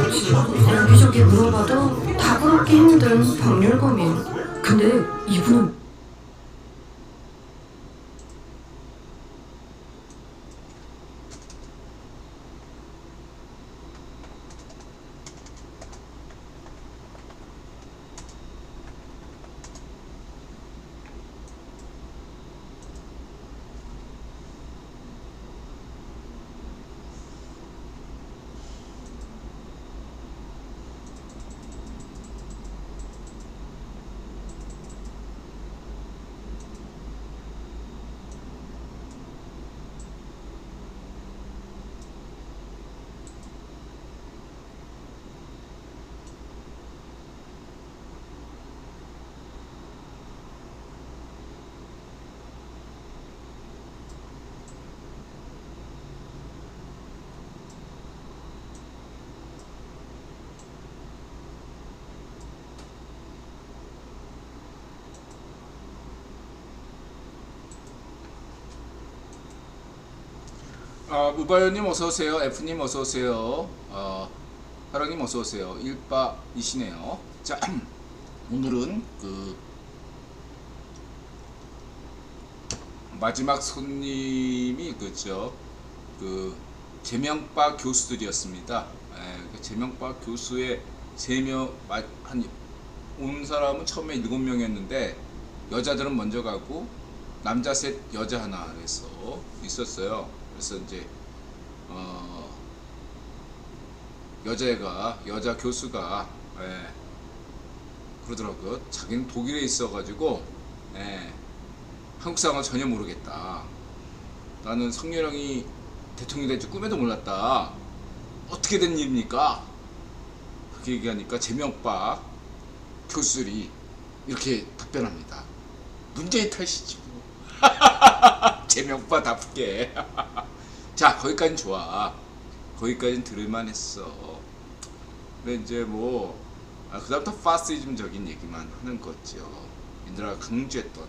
그렇지. 여기저기 물어봐도 답을 얻기 힘든 법률고민. 근데 이분은 무바요님 어서오세요. F님 어서오세요. 하랑님 어서오세요. 일바이시네요. 자, 오늘은 마지막 손님이 제명바 교수들이었습니다. 제명바 교수의 3명, 온 사람은 처음에 7명이었는데 여자들은 먼저 가고 남자 셋 여자 하나 해서 있었어요. 그래서 이제 여자 교수가 그러더라고요. 자기는 독일에 있어가지고 한국 상황을 전혀 모르겠다. 나는 성렬형이 대통령이 될 줄 꿈에도 몰랐다. 어떻게 된 일입니까? 그렇게 얘기하니까 제명박 교수들이 이렇게 답변합니다. 문재인 탓이지 뭐. 제명박답게. 자, 거기까지는 좋아. 거기까지는 들을만 했어. 근데 이제 그다음부터 파시즘적인 얘기만 하는 거죠. 인드라가 강조했던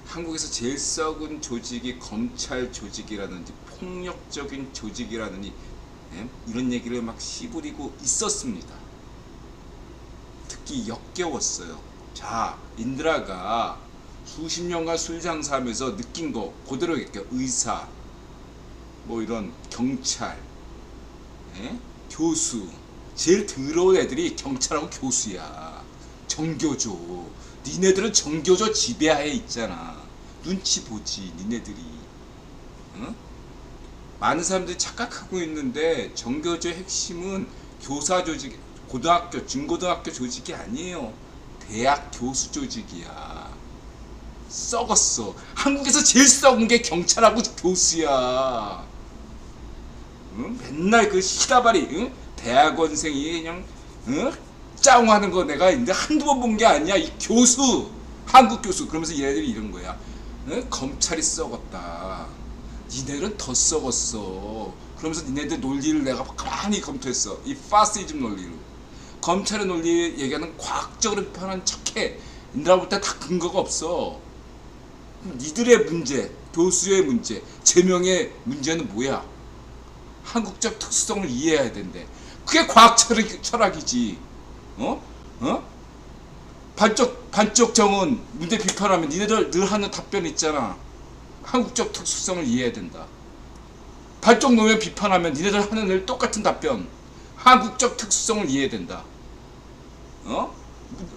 한국에서 제일 썩은 조직이 검찰 조직이라든지 폭력적인 조직이라느니 이런 얘기를 막 시부리고 있었습니다. 특히 역겨웠어요. 자, 인드라가 수십 년간 술 장사하면서 느낀 거 그대로 얘기할게요. 의사, 이런 경찰, 교수. 제일 더러운 애들이 경찰하고 교수야. 정교조. 니네들은 정교조 지배하에 있잖아. 눈치 보지 니네들이. 응? 많은 사람들이 착각하고 있는데 정교조의 핵심은 교사 조직, 고등학교, 중고등학교 조직이 아니에요. 대학 교수 조직이야. 썩었어. 한국에서 제일 썩은 게 경찰하고 교수야. 응? 맨날 그 시다발이 대학원생이 그냥 짜옹하는 거 내가 근데 한두 번 본 게 아니야. 이 교수, 한국 교수. 그러면서 얘네들이 이런 거야. 검찰이 썩었다. 니네들은 더 썩었어. 그러면서 니네들 논리를 내가 가만히 검토했어. 이 파시즘 논리를. 검찰의 논리 얘기하는 과학적으로 비판한 척해. 인드라 볼 때 다 근거가 없어. 니들의 문제, 교수의 문제, 제명의 문제는 뭐야? 한국적 특수성을 이해해야 된대. 그게 과학 철학이지. 반쪽 정은 문제 비판하면 니네들 늘 하는 답변 있잖아. 한국적 특수성을 이해해야 된다. 반쪽 노면 비판하면 니네들 하는 늘 똑같은 답변. 한국적 특수성을 이해해야 된다.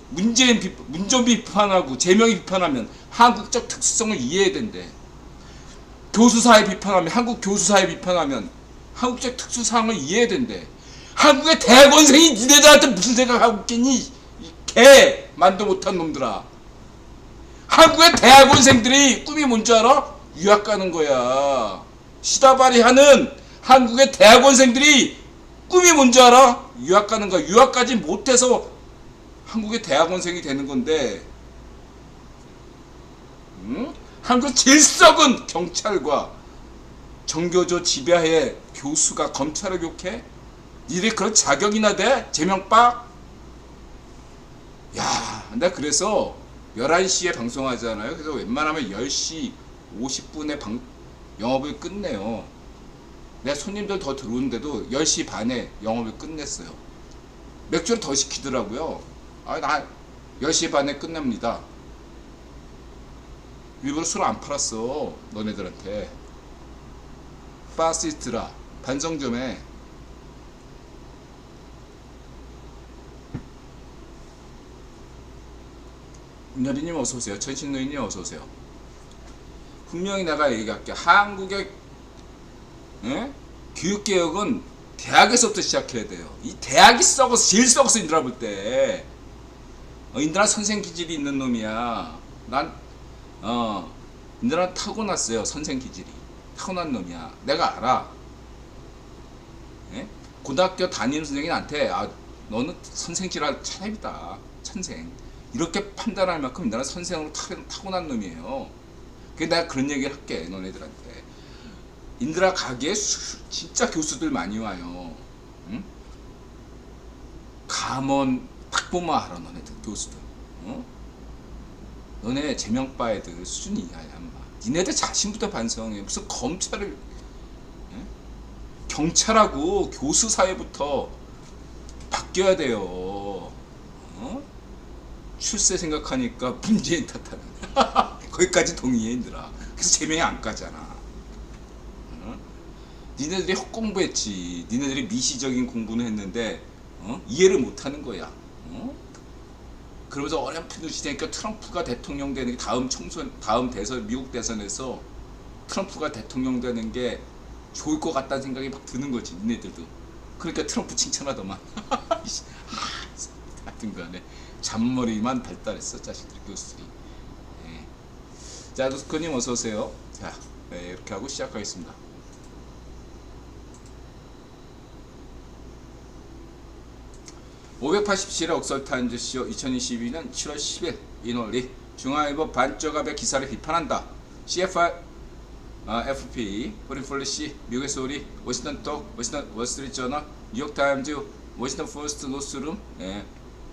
문전 비판하고 제명이 비판하면 한국적 특수성을 이해해야 된대. 교수사회 비판하면, 한국 교수사회 비판하면 한국적 특수사항을 이해해야 된대. 한국의 대학원생이 니네들한테 무슨 생각하고 있겠니? 이 개 만도 못한 놈들아. 한국의 대학원생들이 꿈이 뭔지 알아? 유학 가는 거야. 시다바리 하는 한국의 대학원생들이 꿈이 뭔지 알아? 유학 가는 거야. 유학까지 못해서 한국의 대학원생이 되는 건데, 한국 제일 썩은 경찰과 정교조 지배하에 교수가 검찰을 욕해? 니네 그런 자격이나 돼? 제명박? 야, 나 그래서 11시에 방송하잖아요. 그래서 웬만하면 10시 50분에 영업을 끝내요. 내 손님들 더 들어오는데도 10시 반에 영업을 끝냈어요. 맥주를 더 시키더라고요. 나 10시 반에 끝납니다. 일부러 술 안 팔았어 너네들한테. 바시스트라 반성점에 윤여리님 어서오세요. 천신노인님 어서오세요. 분명히 내가 얘기할게. 한국의 교육개혁은 대학에서부터 시작해야 돼요. 이 대학이 썩어서 제일 썩어서 인들아 볼 때 인들아 선생 기질이 있는 놈이야. 인들아 타고났어요. 선생 기질이 타고난 놈이야. 내가 알아. 고등학교 다니는 선생이 나한테 너는 선생질할 차입이다. 천생 이렇게 판단할 만큼 인들아 선생으로 타고난 놈이에요. 그래서 내가 그런 얘기를 할게 너네들한테. 인들아 가게에 진짜 교수들 많이 와요. 응? 감원 딱 보면 알아 너네들 교수들. 너네 제명바 애들 수준이 이하야 인마. 니네들 자신부터 반성해. 무슨 검찰을 경찰하고 교수 사회부터 바뀌어야 돼요. 출세 생각하니까 문재인 탓하는. 거기까지 동의해 인들아. 그래서 제명이 안 가잖아. 니네들이 헛공부했지. 니네들이 미시적인 공부는 했는데 이해를 못하는 거야. 그러면서 어렴풋이 시대니까 트럼프가 대통령 되는 게 다음 대선 미국 대선에서 트럼프가 대통령 되는 게 좋을 것 같다는 생각이 막 드는 거지. 니네들도. 그러니까 트럼프 칭찬하더만. 하여튼간에 잔머리만 발달했어 자식들이 교수들이. 자 루스코님 어서 오세요. 자 이렇게 하고 시작하겠습니다. (587회) 옥설타임즈쇼 2022년 7월 10일 인원리 중앙일보 반쪽압의 기사를 비판한다. CFR FP 포린폴리시 미국의 소리 워싱턴 톡 워싱턴 월스트리트저널 뉴욕타임즈 워싱턴 포스트 노스룸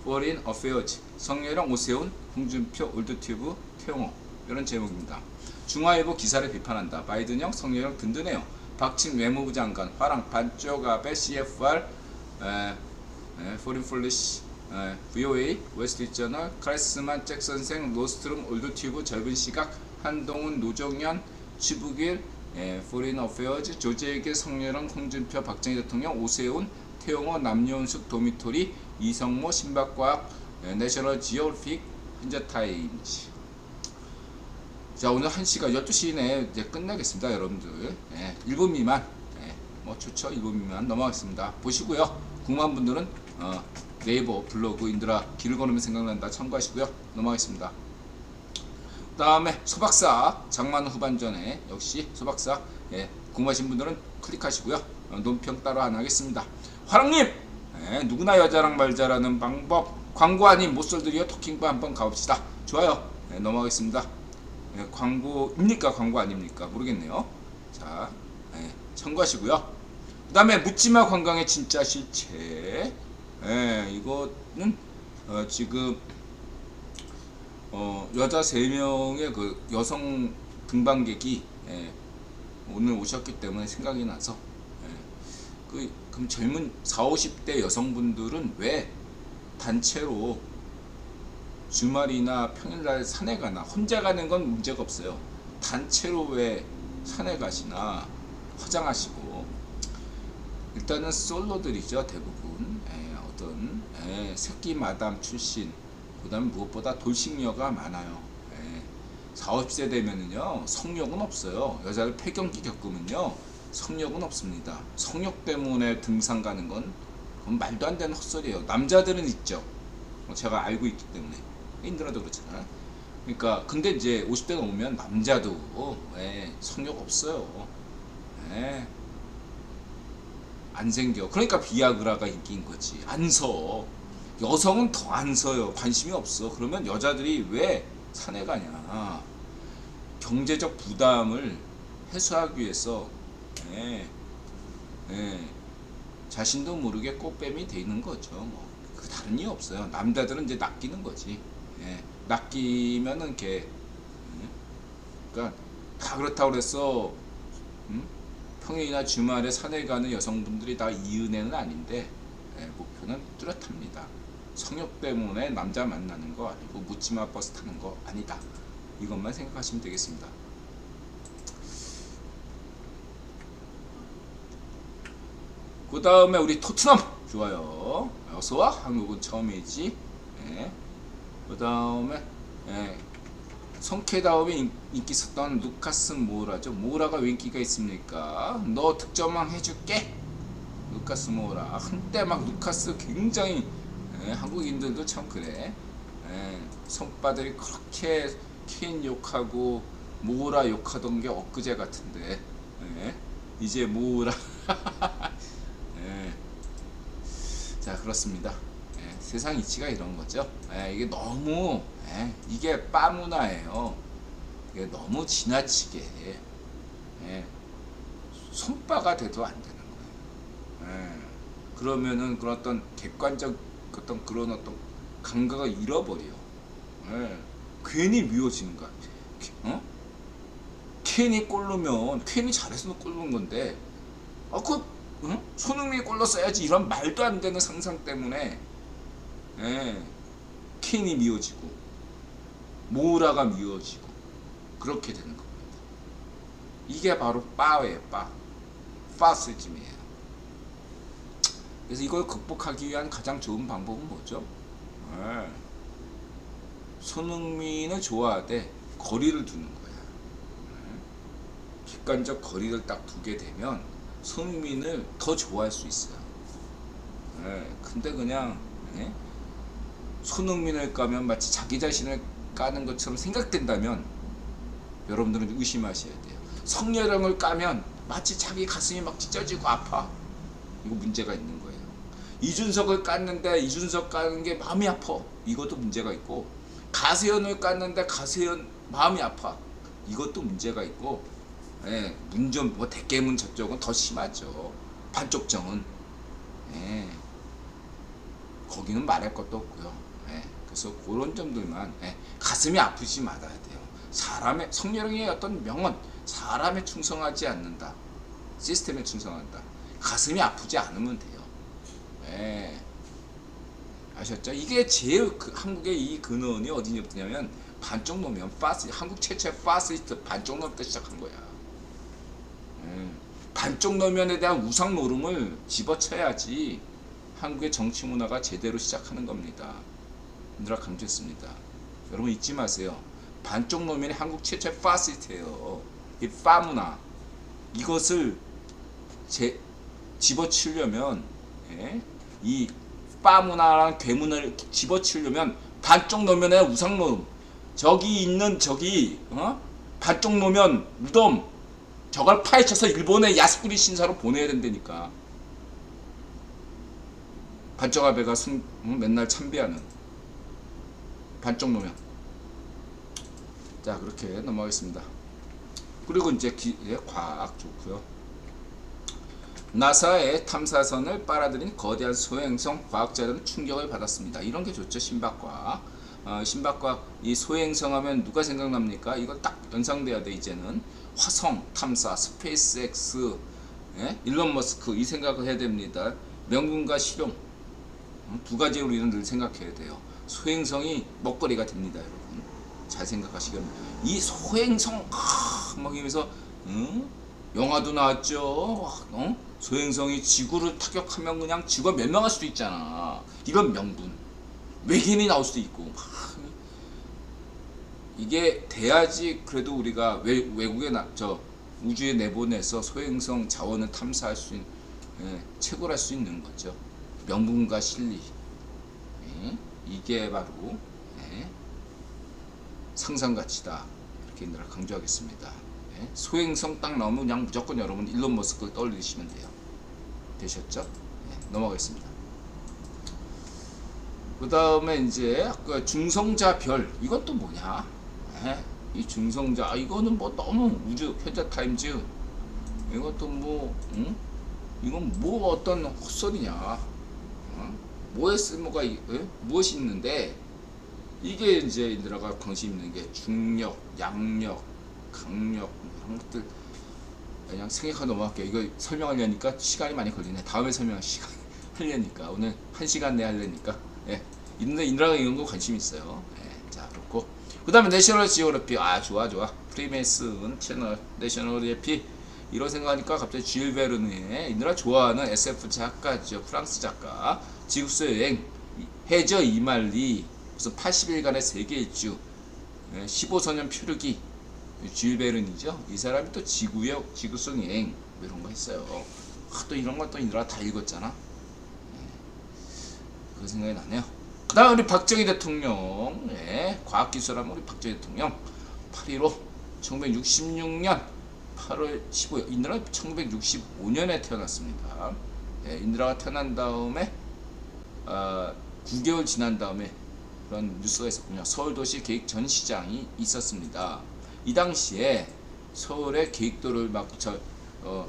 포린 어페어즈 성예령 오세훈 홍준표 올드튜브 태용호 이런 제목입니다. 중앙일보 기사를 비판한다. 바이든형 성예령 든든해요. 박진 외무부 장관 화랑 반쪽압의 CFR 포린 폴리시 VOA 웨스트리트저널 카리스만 잭 선생 노스트룸 올드튜브 젊은 시각 한동훈 노정현 취북일 포린 어페어즈 조재길 성렬원 홍준표 박정희 대통령 오세훈 태용호 남녀은숙 도미토리 이성모 신박과학 내셔널 지오그래픽 현재타임즈. 자 오늘 1시가 12시 내에 이제 끝나겠습니다 여러분들. 1분 미만 뭐 좋죠. 1분 미만 넘어가겠습니다. 보시고요. 궁금한 분들은 네이버 블로그 인드라 길을 걸으면 생각난다 참고하시고요. 넘어가겠습니다. 그 다음에 소박사 장만 후반전에 역시 소박사 궁금하신 분들은 클릭하시고요. 논평 따로 안 하겠습니다. 화랑님 누구나 여자랑 말 잘하는 방법 광고 아닌 못쏠들이요 토킹바 한번 가봅시다. 좋아요. 넘어가겠습니다. 광고입니까 광고 아닙니까 모르겠네요. 자 참고하시고요. 그 다음에 묻지마 관광의 진짜 실체. 이거는 지금 여자 3명의 그 여성 등반객이 오늘 오셨기 때문에 생각이 나서 그럼 젊은 40, 50대 여성분들은 왜 단체로 주말이나 평일날 산에 가나. 혼자 가는 건 문제가 없어요. 단체로 왜 산에 가시나. 화장하시고. 일단은 솔로들이죠 대부분. 어떤 새끼 마담 출신. 그 다음에 무엇보다 돌싱녀가 많아요. 40, 50세 되면은요 성욕은 없어요. 여자를 폐경기 겪으면요 성욕은 없습니다. 성욕 때문에 등산 가는 건 그건 말도 안 되는 헛소리예요. 남자들은 있죠. 제가 알고 있기 때문에. 인들아도 그렇잖아. 그러니까 근데 이제 50대 넘으면 남자도 성욕 없어요. 안 생겨. 그러니까 비아그라가 인기인 거지. 안 서. 여성은 더 안 서요. 관심이 없어. 그러면 여자들이 왜 산에 가냐. 경제적 부담을 해소하기 위해서 자신도 모르게 꽃뱀이 돼 있는 거죠. 뭐 그 다른 이유 없어요. 남자들은 이제 낚이는 거지. 낚이면은 이렇게 그러니까 다 그렇다고 그래서 평일이나 주말에 산에 가는 여성분들이 다 이 은혜는 아닌데 목표는 뚜렷합니다. 성욕 때문에 남자 만나는 거 아니고 묻지마 버스 타는 거 아니다. 이것만 생각하시면 되겠습니다. 그 다음에 우리 토트넘 좋아요. 어서와. 한국은 처음이지. 그 다음에 성캐 다음에 인기 있었던 루카스 모우라죠. 모우라가 왜 인기가 있습니까? 너 득점왕 해줄게. 루카스 모우라. 한때 막 루카스 굉장히 한국인들도 참 그래. 성빠들이 그렇게 케인 욕하고 모우라 욕하던 게 엊그제 같은데 이제 모우라 자 그렇습니다. 세상 이치가 이런 거죠. 이게 너무 이게 빠문화예요. 이게 너무 지나치게 손바가 돼도 안 되는 거예요. 그러면은 그런 어떤 객관적 어떤 그런 어떤 감각을 잃어버려. 괜히 미워지는 거야. 캔이 골 넣으면 캔이 잘해서 골 넣은 건데 손흥민이 골 넣었어야지 이런 말도 안 되는 상상 때문에 캔이 미워지고 모우라가 미워지고 그렇게 되는 겁니다. 이게 바로 빠예요. 파시즘이에요. 그래서 이걸 극복하기 위한 가장 좋은 방법은 뭐죠? 손흥민을 좋아하되 거리를 두는 거야. 객관적 거리를 딱 두게 되면 손흥민을 더 좋아할 수 있어요. 근데 그냥 손흥민을 까면 마치 자기 자신을 까는 것처럼 생각된다면 여러분들은 의심하셔야 돼요. 성렬형을 까면 마치 자기 가슴이 막 찢어지고 아파. 이거 문제가 있는 거예요. 이준석을 깠는데 이준석 까는 게 마음이 아파. 이것도 문제가 있고, 가세현을 깠는데 가세현 마음이 아파. 이것도 문제가 있고, 문전 뭐 대깨문 저쪽은 더 심하죠. 반쪽정은 거기는 말할 것도 없고요. 그래서 그런 점들만 가슴이 아프지 말아야 돼요. 사람의 성렬형의 어떤 명언, 사람에 충성하지 않는다, 시스템에 충성한다. 가슴이 아프지 않으면 돼요. 아셨죠? 이게 제일 한국의 이 근원이 어디냐면 반쪽 노면 한국 최초의 파시스트 반쪽 노면 때 시작한 거야. 반쪽 노면에 대한 우상 노름을 집어쳐야지 한국의 정치 문화가 제대로 시작하는 겁니다. 늘 강조했습니다. 여러분 잊지 마세요. 반쪽 노면이 한국 최초의 파시스트예요. 이 파문화, 이것을 집어치려면 이 파문화랑 괴문을 집어치려면 반쪽 노면의 우상 노름, 저기 있는 반쪽 노면 무덤, 저걸 파헤쳐서 일본의 야스쿠니 신사로 보내야 된다니까. 반쪽 아베가 맨날 참배하는 반쪽 노면. 자, 그렇게 넘어가겠습니다. 그리고 이제 과학 좋고요. 나사의 탐사선을 빨아들인 거대한 소행성 과학자들은 충격을 받았습니다. 이런 게 좋죠. 신박과학. 신박과학, 이 소행성 하면 누가 생각납니까? 이거 딱 연상돼야 돼. 이제는 화성 탐사, 스페이스X, 일론 머스크, 이 생각을 해야 됩니다. 명분과 실용, 두 가지 우리는 늘 생각해야 돼요. 소행성이 먹거리가 됩니다, 여러분. 잘 생각하시기 바랍니다. 이 소행성 막 이러면서 영화도 나왔죠. 소행성이 지구를 타격하면 그냥 지구가 멸망할 수도 있잖아. 이건 명분. 외계인이 나올 수도 있고. 이게 돼야지 그래도 우리가 외국에 우주에 내보내서 소행성 자원을 탐사할 수 있는, 채굴할 수 있는 거죠. 명분과 실리. 이게 바로 상상가치다. 이렇게 늘 강조하겠습니다. 소행성 딱 나오면 그냥 무조건 여러분 일론 머스크를 떠올리시면 돼요. 되셨죠? 넘어가겠습니다. 그 다음에 이제 중성자 별, 이것도 뭐냐? 이 중성자, 이거는 뭐 너무 우주 현자타임즈, 이것도 뭐 이건 뭐 어떤 헛소리냐? 뭐에 쓸모가 무엇이 있는데, 이게 이제 이들아가 관심 있는 게 중력, 양력, 강력 이런 것들. 그냥 생략하고 넘어갈게요. 이거 설명하려니까 시간이 많이 걸리네. 다음에 설명할 시간 하려니까 오늘 1시간 내에 하려니까. 예. 인드라가 이런 거 관심 있어요. 예. 자, 그렇고 그 다음에 내셔널 지오그래피. 아, 좋아. 프리메이슨 채널 내셔널 지오그래피. 이런 생각하니까 갑자기 줄 베르누의 인드라 좋아하는 SF 작가죠. 프랑스 작가. 지구스 여행, 해저 이말리, 무슨 80일간의 세계 일주, 15소년 표류기, 줄 베른이죠. 이 사람이 또 지구성 여행 뭐 이런 거 했어요. 또 이런 거 또 인드라 다 읽었잖아. 그 생각이 나네요. 그 다음 우리 박정희 대통령. 과학기술하면 우리 박정희 대통령 8.15 1966년 8월 15일. 인드라 1965년에 태어났습니다. 인드라가 태어난 다음에 9개월 지난 다음에 그런 뉴스가 있었군요. 서울도시 계획 전 시장이 있었습니다. 이 당시에 서울의 계획도를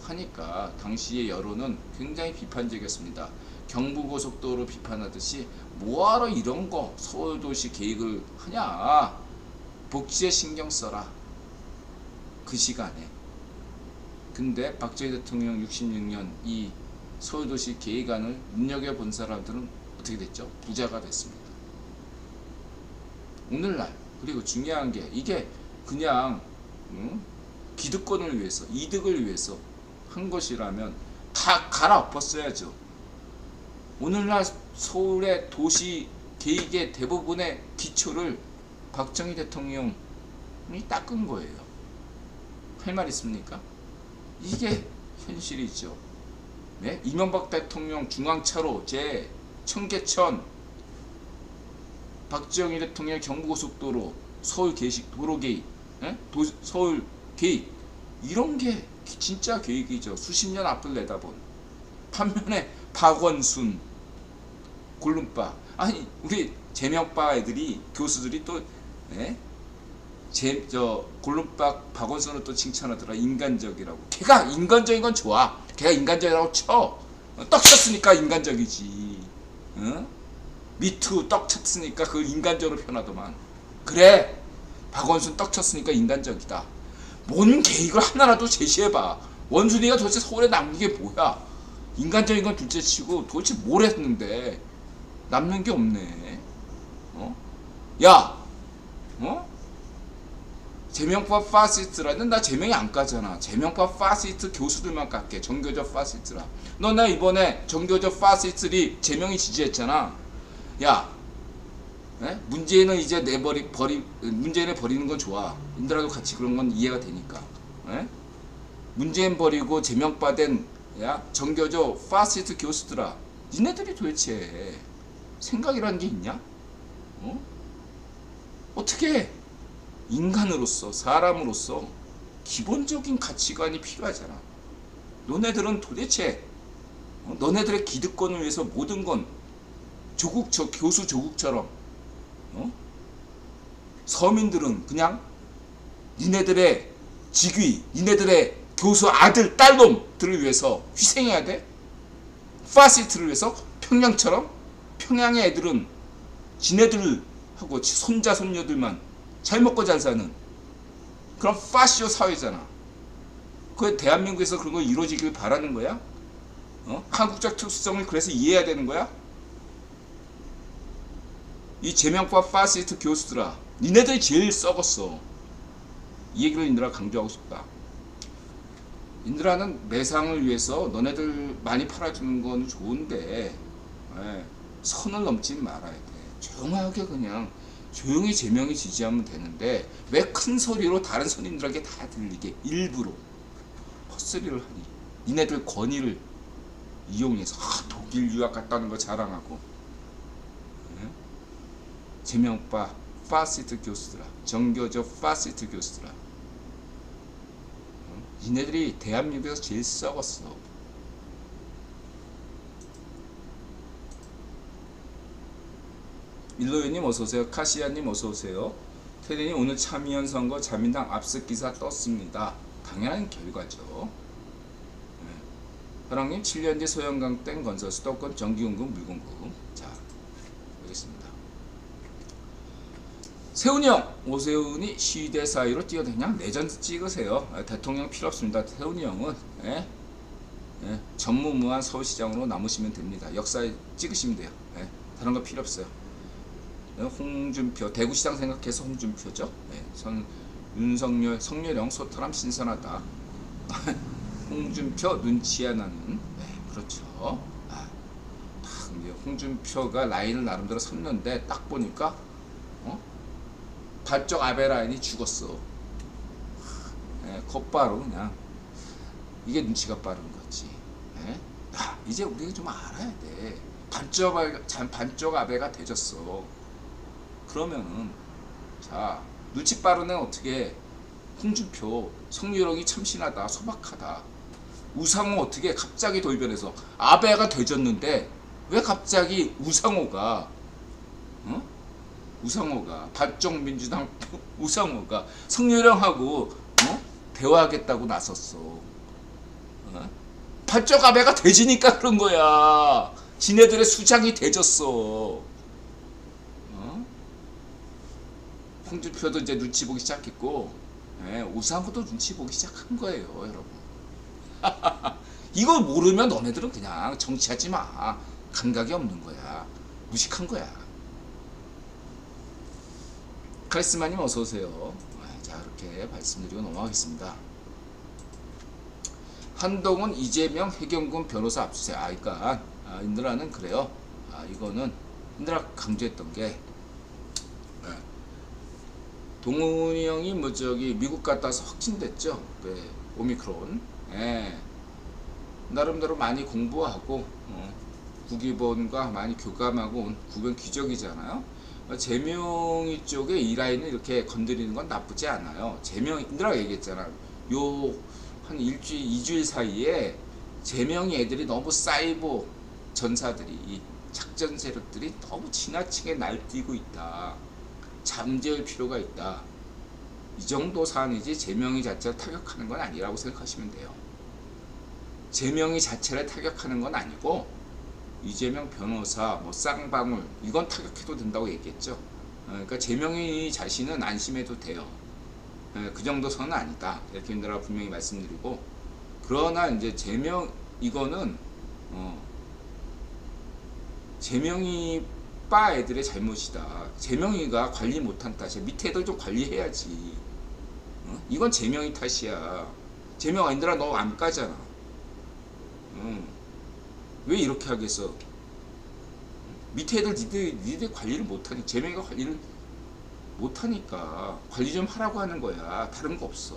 하니까 당시의 여론은 굉장히 비판적이었습니다. 경부고속도로 비판하듯이 뭐하러 이런 거 서울도시 계획을 하냐, 복지에 신경 써라, 그 시간에. 근데 박정희 대통령 66년 이 서울도시 계획안을 눈여겨본 사람들은 어떻게 됐죠? 부자가 됐습니다. 오늘날. 그리고 중요한 게 이게 그냥 기득권을 위해서, 이득을 위해서 한 것이라면 다 갈아엎었어야죠. 오늘날 서울의 도시 계획의 대부분의 기초를 박정희 대통령이 닦은 거예요. 할 말 있습니까? 이게 현실이죠. 네? 이명박 대통령 중앙차로 제 청계천, 박정희 대통령 경부고속도로, 서울 계획, 도로 계획, 서울 계획, 이런 게 진짜 계획이죠. 수십 년 앞을 내다본. 반면에 박원순, 골룸바, 아니 우리 재명바 애들이, 교수들이 또 골룸바 박원순을 또 칭찬하더라. 인간적이라고. 걔가 인간적인 건 좋아. 걔가 인간적이라고 쳐. 떡 쳤으니까 인간적이지. 미투 떡 쳤으니까 그걸 인간적으로 표현하더만. 그래, 박원순 떡 쳤으니까 인간적이다. 뭔 계획을 하나라도 제시해봐. 원순이가 도대체 서울에 남긴 게 뭐야? 인간적인 건 둘째치고 도대체 뭘 했는데 남는 게 없네. 야, 제명파 파시스트라는, 나 제명이 안 까잖아. 제명파 파시스트 교수들만 깎게. 정교조 파시스트라. 너 나 이번에 정교조 파시스트리 제명이 지지했잖아. 야, 문재인은 이제 문재인을 버리는 건 좋아. 인드라도 같이 그런 건 이해가 되니까. 문재인 버리고 제명파된 정교조 파시스트 교수들아, 니네들이 도대체 생각이라는 게 있냐? 어떻게 인간으로서, 사람으로서 기본적인 가치관이 필요하잖아. 너네들은 도대체 너네들의 기득권을 위해서 모든 건 교수 조국처럼, 서민들은 그냥 니네들의 직위, 니네들의 교수 아들, 딸놈들을 위해서 희생해야 돼? 파시스트를 위해서? 평양처럼? 평양의 애들은 지네들하고 손자, 손녀들만 잘 먹고 잘 사는 그런 파시오 사회잖아. 그 대한민국에서 그런 거 이루어지길 바라는 거야? 한국적 특수성을 그래서 이해해야 되는 거야? 이 제명파 파시스트 교수들아, 니네들이 제일 썩었어. 이 얘기를 인드라 강조하고 싶다. 인드라는 매상을 위해서 너네들 많이 팔아주는 건 좋은데 선을 넘지 말아야 돼. 조용하게 그냥 조용히 제명이 지지하면 되는데 왜 큰 소리로 다른 선임들에게 다 들리게 일부러 헛소리를 하니? 니네들 권위를 이용해서 독일 유학 갔다는 거 자랑하고. 제명파 파시스트 교수들아, 정교조 파시스트 교수들아, 니네들이 대한민국에서 제일 썩었어. 일로유님 어서오세요. 카시아님 어서오세요. 테디님 오늘 참의원 선거 자민당 압승 기사 떴습니다. 당연한 결과죠. 현황님 7년 뒤 소형강 땡 건설 수도권 전기공급 물공급. 자, 알겠습니다. 세훈이 형, 오세훈이 시대 사이로 뛰어다니냐? 내전 찍으세요. 대통령 필요 없습니다. 세훈이 형은 전무무한 서울시장으로 남으시면 됩니다. 역사에 찍으시면 돼요. 다른 거 필요 없어요. 홍준표, 대구시장 생각해서 홍준표죠. 윤석열, 성렬형, 소탈함 신선하다. 홍준표 눈치 하나는 그렇죠. 이제 홍준표가 라인을 나름대로 섰는데 딱 보니까 발적 아베 라인이 죽었어. 곧바로 그냥 이게 눈치가 빠른 거지. 이제 우리가 좀 알아야 돼. 반쪽 아베가 되졌어. 그러면은 자 눈치 빠른 애는 어떻게 홍준표, 성유령이 참신하다, 소박하다. 우상호 어떻게 갑자기 돌변해서 아베가 되졌는데 왜 갑자기 우상호가 반쪽 민주당 우상호가 성유령하고 대화하겠다고 나섰어. 반쪽 아베가 되지니까 그런 거야. 지네들의 수장이 되졌어. 홍준표도 이제 눈치 보기 시작했고, 우상호도 눈치 보기 시작한 거예요, 여러분. 이거 모르면 너네들은 그냥 정치하지 마. 감각이 없는 거야. 무식한 거야. 카리스마님 어서 오세요. 자, 이렇게 말씀드리고 넘어가겠습니다. 한동훈, 이재명, 해경군 변호사 압수수색. 그러니까 인드라는 그래요. 이거는 인드라 강조했던 게 동훈이 형이 미국 갔다 와서 확진됐죠. 오미크론. 나름대로 많이 공부하고 국기본과 많이 교감하고 온 구변 기적이잖아요. 제명이 쪽에 이 라인을 이렇게 건드리는 건 나쁘지 않아요. 인드라가 얘기했잖아. 한 일주일, 2주일 사이에 제명이 애들이 너무 쌓이고 전사들이 작전 세력들이 너무 지나치게 날뛰고 있다. 잠재울 필요가 있다. 이 정도 사안이지 제명이 자체를 타격하는 건 아니라고 생각하시면 돼요. 제명이 자체를 타격하는 건 아니고 이재명 변호사, 쌍방울 이건 타격해도 된다고 얘기했죠. 그러니까 제명이 자신은 안심해도 돼요. 그 정도 선은 아니다. 이렇게 인드라가 분명히 말씀드리고, 그러나 이제 이거는 제명이 빠 애들의 잘못이다. 제명이가 관리 못한 탓이야. 밑에 애들 좀 관리해야지. 이건 제명이 탓이야. 제명 인드라 너 안 까잖아. 왜 이렇게 하겠어? 밑에 애들 니들 관리를 못하니, 제명이가 관리를 못하니까 관리 좀 하라고 하는 거야. 다른 거 없어.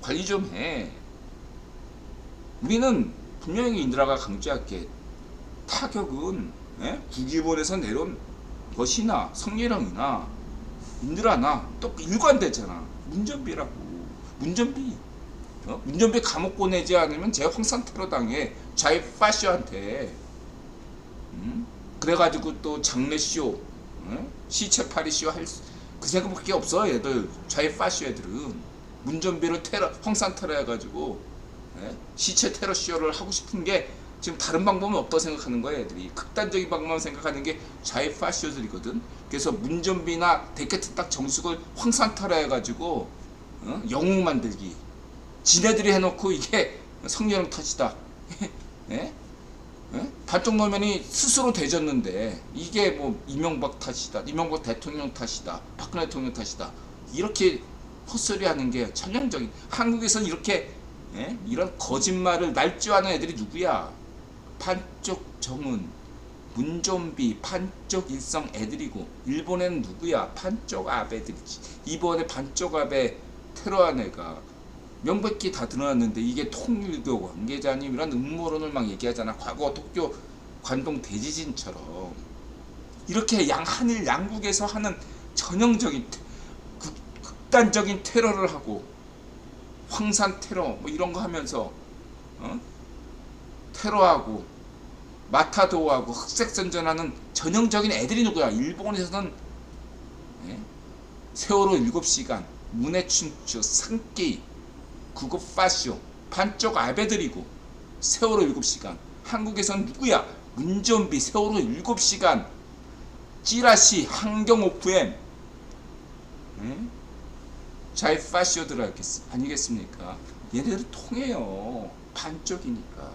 관리 좀 해. 우리는 분명히 인드라가 강조할게. 타격은 국기본에서 내려온 것이나 성렬형이나 인드라나 또 일관되잖아. 문전비라고. 문전비 감옥 보내지 않으면 제가 황산 테러 당해. 자이 파쇼한테. 그래가지고 또 장례쇼, 시체파리쇼 할 그 생각밖에 없어. 얘들 자이 파쇼 애들은 문전비를 황산 테러 해가지고 시체 테러 쇼를 하고 싶은 게 지금 다른 방법은 없다고 생각하는 거야. 애들이 극단적인 방법만 생각하는 게 자이 파쇼들이거든. 그래서 문전비나 데케트 딱 정숙을 황산 테러 해가지고 영웅 만들기. 지네들이 해놓고 이게 성렬형 탓이다. 반쪽 노면이 스스로 되졌는데 이게 이명박 탓이다, 이명박 대통령 탓이다, 박근혜 대통령 탓이다, 이렇게 헛소리 하는 게 전형적인, 한국에서는 이렇게 이런 거짓말을 날조하는 애들이 누구야? 반쪽 정은, 문좀비, 반쪽 일성 애들이고, 일본에는 누구야? 반쪽 아베들이지. 이번에 반쪽 아베 테러한 애가 명백히 다 드러났는데 이게 통일교 관계자님 이런 음모론을 막 얘기하잖아. 과거 도쿄 관동 대지진처럼 이렇게 한일 양국에서 하는 전형적인 극단적인 테러를 하고, 황산 테러 이런 거 하면서 테러하고 마타도하고 흑색선전하는 전형적인 애들이 누구야? 일본에서는 세월호 7시간, 문해춘추, 산케이, 국어 파쇼, 반쪽 아베들이고, 세월호 7시간. 한국에서는 누구야? 문전비, 세월호 7시간, 찌라시, 한경 오프엠, 예? 자이파쇼들 아니겠습니까? 얘네들은 통해요. 반쪽이니까.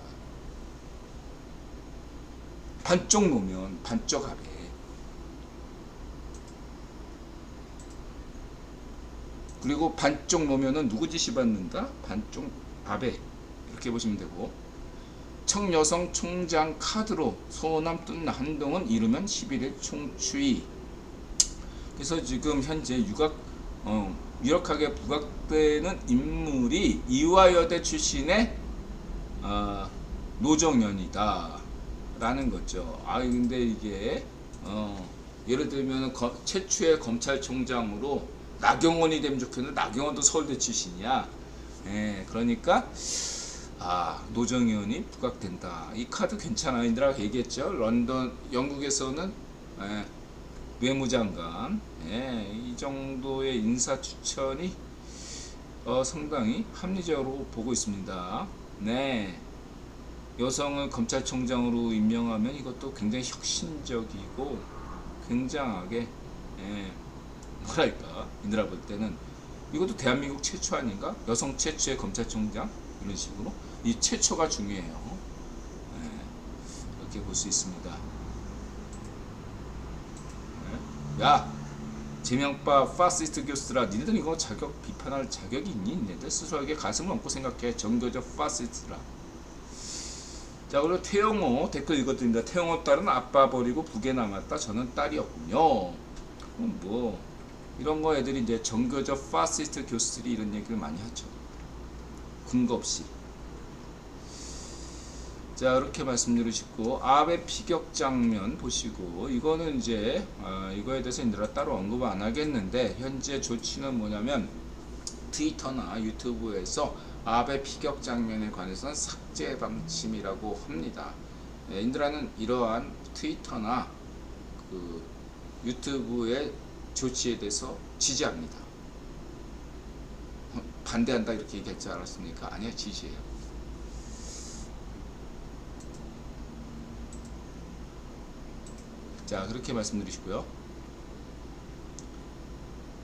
반쪽 놓으면 반쪽 아래. 그리고 반쪽 놓으면은 누구 지시 받는다? 반쪽 아베. 이렇게 보시면 되고, 청여성 총장 카드로 소남 뜬 한동은 이르면 11일 총추위. 그래서 지금 현재 유력하게 부각되는 인물이 이화여대 출신의 노정연이다 라는 거죠. 근데 이게 예를 들면 최초의 검찰총장으로 나경원이 되면 좋겠는데 나경원도 서울대 출신이야. 그러니까 노정연이 부각된다. 이 카드 괜찮아. 인드라가 얘기했죠. 영국에서는 외무장관, 이 정도의 인사 추천이 상당히 합리적으로 보고 있습니다. 네, 여성을 검찰총장으로 임명하면 이것도 굉장히 혁신적이고 굉장하게 뭐랄까, 인드라 볼 때는 이것도 대한민국 최초 아닌가? 여성 최초의 검찰총장 이런 식으로 이 최초가 중요해요. 이렇게 볼 수 있습니다. 야, 제명파 파시스트 교수들아, 니네들 이거 비판할 자격이 있니? 니네들 스스로에게 가슴을 얹고 생각해. 정교적 파시스트라. 자, 그리고 태영호 댓글 읽어드립니다. 태영호 딸은 아빠 버리고 북에 남았다. 저는 딸이었군요. 뭐 이런 거 애들이 이제 정교적 파시스트 교수들이 이런 얘기를 많이 하죠. 근거 없이. 자, 이렇게 말씀드리시고, 아베 피격 장면 보시고, 이거는 이제 이거에 대해서 인드라 따로 언급 안 하겠는데, 현재 조치는 뭐냐면 트위터나 유튜브에서 아베 피격 장면에 관해서는 삭제 방침이라고 합니다. 인드라는 이러한 트위터나 유튜브의 조치에 대해서 지지합니다. 반대한다 이렇게 얘기했지 않았습니까? 아니야, 지지해요. 자, 그렇게 말씀드리시고요.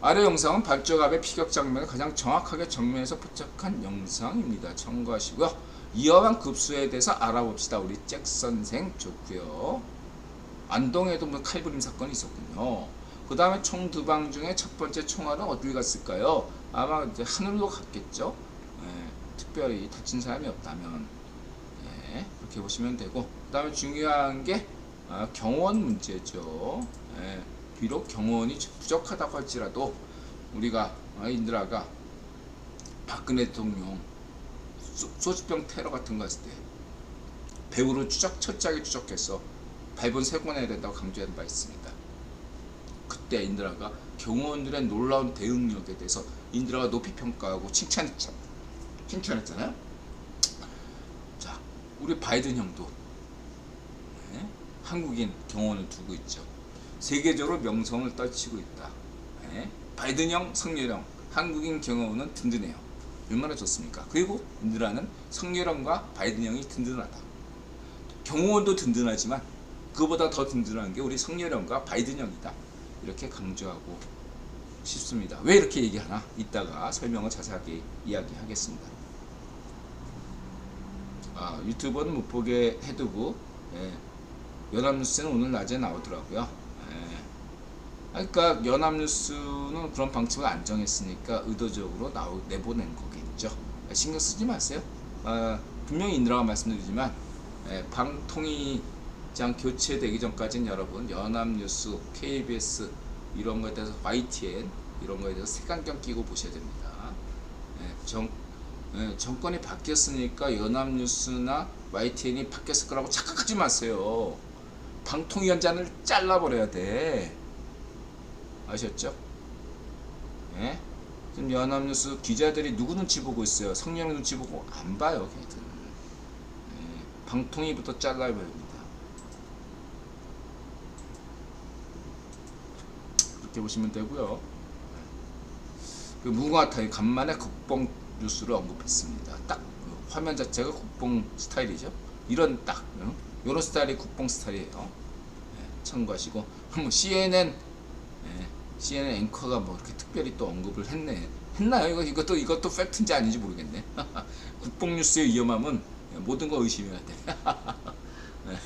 아래 영상은 발적압의 피격 장면을 가장 정확하게 정면에서 포착한 영상입니다. 참고하시고요. 이어간 급수에 대해서 알아봅시다. 우리 잭 선생 좋고요. 안동에도 뭐 칼부림 사건이 있었군요. 그 다음에 총 두 방 중에 첫 번째 총알은 어딜 갔을까요? 아마 이제 하늘로 갔겠죠. 특별히 다친 사람이 없다면 그렇게 보시면 되고, 그 다음에 중요한 게 경호원 문제죠. 비록 경호원이 부족하다고 할지라도 우리가 인드라가 박근혜 대통령 소주병 테러 같은 거 했을 때 배후를 철저하게 추적해서 발본 세곤해야 된다고 강조한 바 있습니다. 그때 인드라가 경호원들의 놀라운 대응력에 대해서 인드라가 높이 평가하고 칭찬했잖아요. 자, 우리 바이든 형도 한국인 경호원을 두고 있죠. 세계적으로 명성을 떨치고 있다. 바이든 형, 성렬형, 한국인 경호원은 든든해요. 얼마나 좋습니까? 그리고 인드라는 성렬형과 바이든 형이 든든하다. 경호원도 든든하지만 그보다 더 든든한 게 우리 성렬형과 바이든 형이다. 이렇게 강조하고 싶습니다. 왜 이렇게 얘기하나? 이따가 설명을 자세하게 이야기하겠습니다. 유튜버는 못 보게 해두고 연합뉴스는 오늘 낮에 나오더라고요. 그러니까 연합뉴스는 그런 방침을 안 정했으니까 의도적으로 내보낸 거겠죠. 신경 쓰지 마세요. 분명히 인드라가 말씀드리지만 방통위장 교체되기 전까지는 여러분 연합뉴스, KBS 이런 거에 대해서 YTN 이런 거에 대해서 색안경 끼고 보셔야 됩니다. 정권이 바뀌었으니까 연합뉴스나 YTN이 바뀌었을 거라고 착각하지 마세요. 방통위원장을 잘라버려야 돼. 아셨죠? 지금 연합뉴스 기자들이 누구 눈치 보고 있어요? 성령 눈치 보고 안 봐요, 걔들. 방통위부터 잘라버립니다. 그렇게 보시면 되고요. 그 무궁화타임 간만에 국뽕 뉴스를 언급했습니다. 딱 화면 자체가 국뽕 스타일이죠. 이런 이런 스타일이 국뽕 스타일이에요. 참고하시고, CNN CNN 앵커가 뭐 이렇게 특별히 또 언급을 했나요? 이것도 팩트인지 아닌지 모르겠네. 국뽕뉴스의 위험함은 모든 거 의심해야 돼. 네.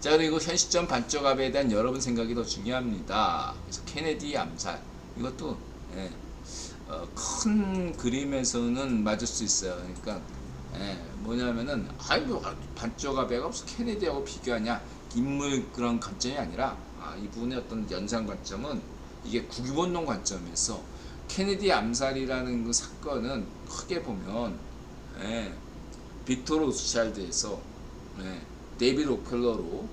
자, 그리고 현 시점 반쪽압에 대한 여러분 생각이 더 중요합니다. 그래서 케네디 암살 이것도 큰 그림에서는 맞을 수 있어요. 그러니까 뭐냐면은 아이고 반쪽압에가 무슨 케네디하고 비교하냐 인물 그런 관점이 아니라 이분의 어떤 연상 관점은 이게 국유본능 관점에서 케네디 암살이라는 그 사건은 크게 보면 빅토르 로스차일드에서 데이비드 로켈러로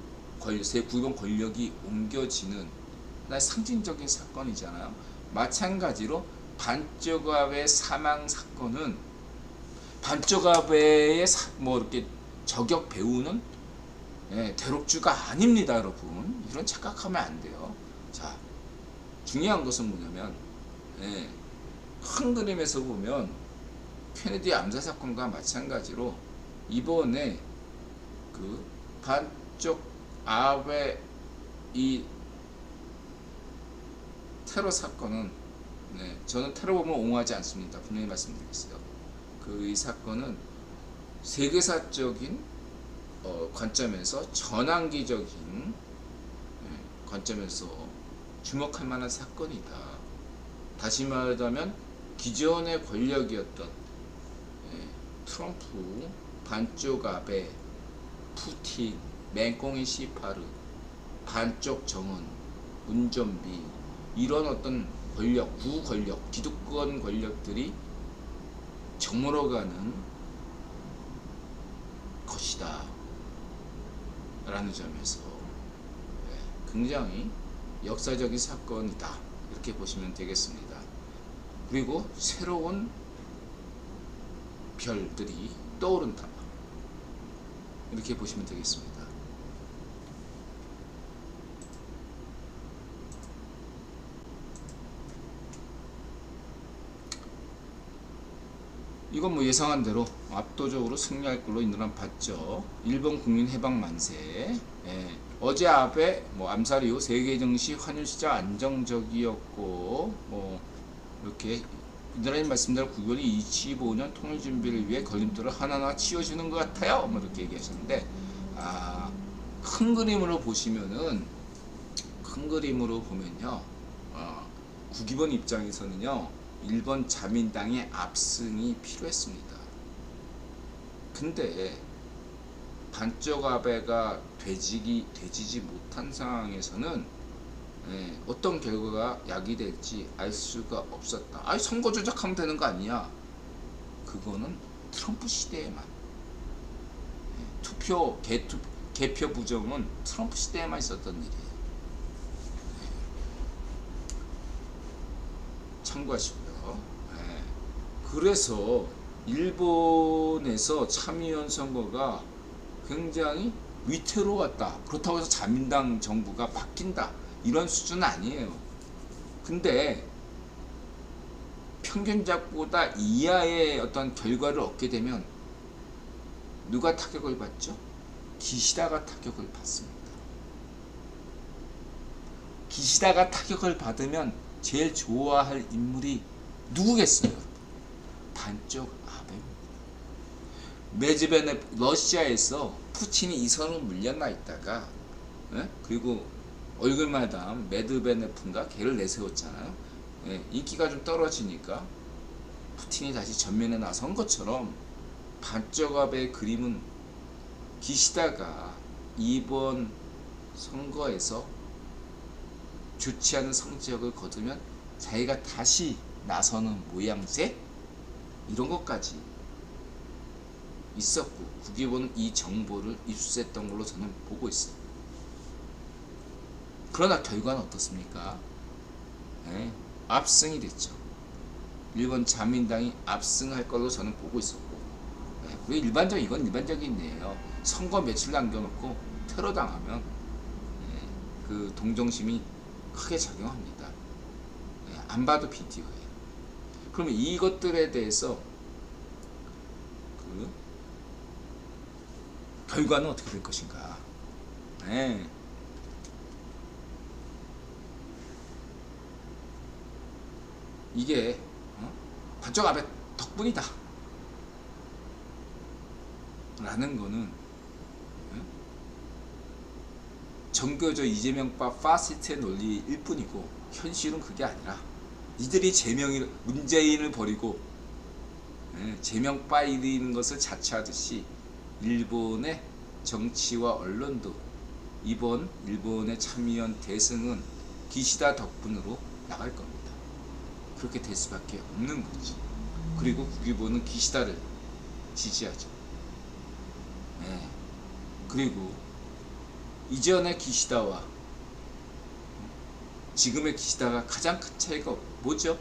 새 국유본 권력이 옮겨지는 하나의 상징적인 사건이잖아요. 마찬가지로 반쪽압의 사망 사건은 반쪽압의 뭐 이렇게 저격 배우는 대록주가 아닙니다, 여러분. 이런 착각하면 안 돼요. 자, 중요한 것은 뭐냐면 큰 그림에서 보면 케네디 암살 사건과 마찬가지로 이번에 그 반쪽압의 이 테러 사건은 저는 테러 보면 옹호하지 않습니다. 분명히 말씀드리겠어요. 이 사건은 세계사적인 관점에서 전환기적인 관점에서 주목할 만한 사건이다. 다시 말하자면 기존의 권력이었던 트럼프, 반쪽압의 푸틴, 맹꽁이 시파르, 반쪽 정원, 운전비 이런 어떤 권력, 구권력, 기득권 권력들이 저물어가는 것이다 라는 점에서 굉장히 역사적인 사건이다 이렇게 보시면 되겠습니다. 그리고 새로운 별들이 떠오른다 이렇게 보시면 되겠습니다. 이건 뭐 예상한 대로 압도적으로 승리할 걸로 인도는 봤죠. 일본 국민 해방 만세. 어제 아베 뭐 암살 이후 세계 증시 환율 시장 안정적이었고 뭐 이렇게 이들의 말씀대로 국연이 25년 통일 준비를 위해 걸림돌을 하나하나 치워주는 것 같아요. 뭐 이렇게 얘기하셨는데 큰 그림으로 보시면은 국익원 입장에서는요. 일본 자민당의 압승이 필요했습니다. 근데 반쪽아베가 되지지 못한 상황에서는 어떤 결과가 야기될지 알 수가 없었다. 선거 조작하면 되는 거 아니야? 그거는 트럼프 시대에만 개표 부정은 트럼프 시대에만 있었던 일이에요. 참고하시고요. 그래서 일본에서 참의원 선거가 굉장히 위태로웠다. 그렇다고 해서 자민당 정부가 바뀐다. 이런 수준은 아니에요. 근데 평균작보다 이하의 어떤 결과를 얻게 되면 누가 타격을 받죠? 기시다가 타격을 받습니다. 기시다가 타격을 받으면 제일 좋아할 인물이 누구겠어요? 반쪽 아베입니다. 러시아에서 푸틴이 이선으로 물려나 있다가 그리고 얼굴마담 메드베네프인가 걔를 내세웠잖아요. 인기가 좀 떨어지니까 푸틴이 다시 전면에 나선 것처럼 반쪽 아베의 그림은 기시다가 이번 선거에서 좋지 않은 성적을 거두면 자기가 다시 나서는 모양새 이런 것까지 있었고 국익원은 이 정보를 입수했던 걸로 저는 보고 있어요. 그러나 결과는 어떻습니까? 압승이 됐죠. 일본 자민당이 압승할 걸로 저는 보고 있었고 그리고 이건 일반적인 예예요. 선거 며칠 남겨놓고 테러 당하면 그 동정심이 크게 작용합니다. 안 봐도 비디오예요. 그러면 이것들에 대해서 그 결과는 어떻게 될 것인가? 이게 반쪽 아베 덕분이다 라는 거는 정교조 이재명파 파시스트의 논리일 뿐이고, 현실은 그게 아니라 니들이 문재인을 버리고 제명파이는 것을 자처하듯이 일본의 정치와 언론도 이번 일본의 참의원 대승은 기시다 덕분으로 나갈 겁니다. 그렇게 될 수밖에 없는 거지. 그리고 국유보는 기시다를 지지하죠. 그리고 이전의 기시다와 지금의 기시다가 가장 큰 차이가 뭐죠?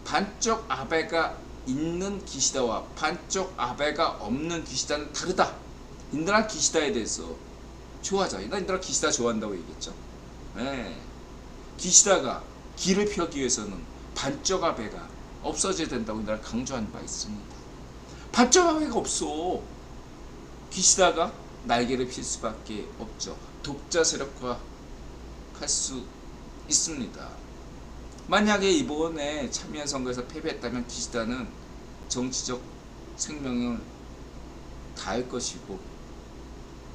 반쪽 아베가 있는 기시다와 반쪽 아베가 없는 기시다는 다르다. 인드라 기시다에 대해서 좋아하자. 인드라 기시다 좋아한다고 얘기했죠. 기시다가 길을 펴기 위해서는 반쪽 아베가 없어져야 된다고 인드라 강조한 바 있습니다. 반쪽 아베가 없어. 기시다가 날개를 필 수밖에 없죠. 독자 세력화 할 수 있습니다. 만약에 이번에 참여연 선거에서 패배했다면 기시다는 정치적 생명을 다할 것이고,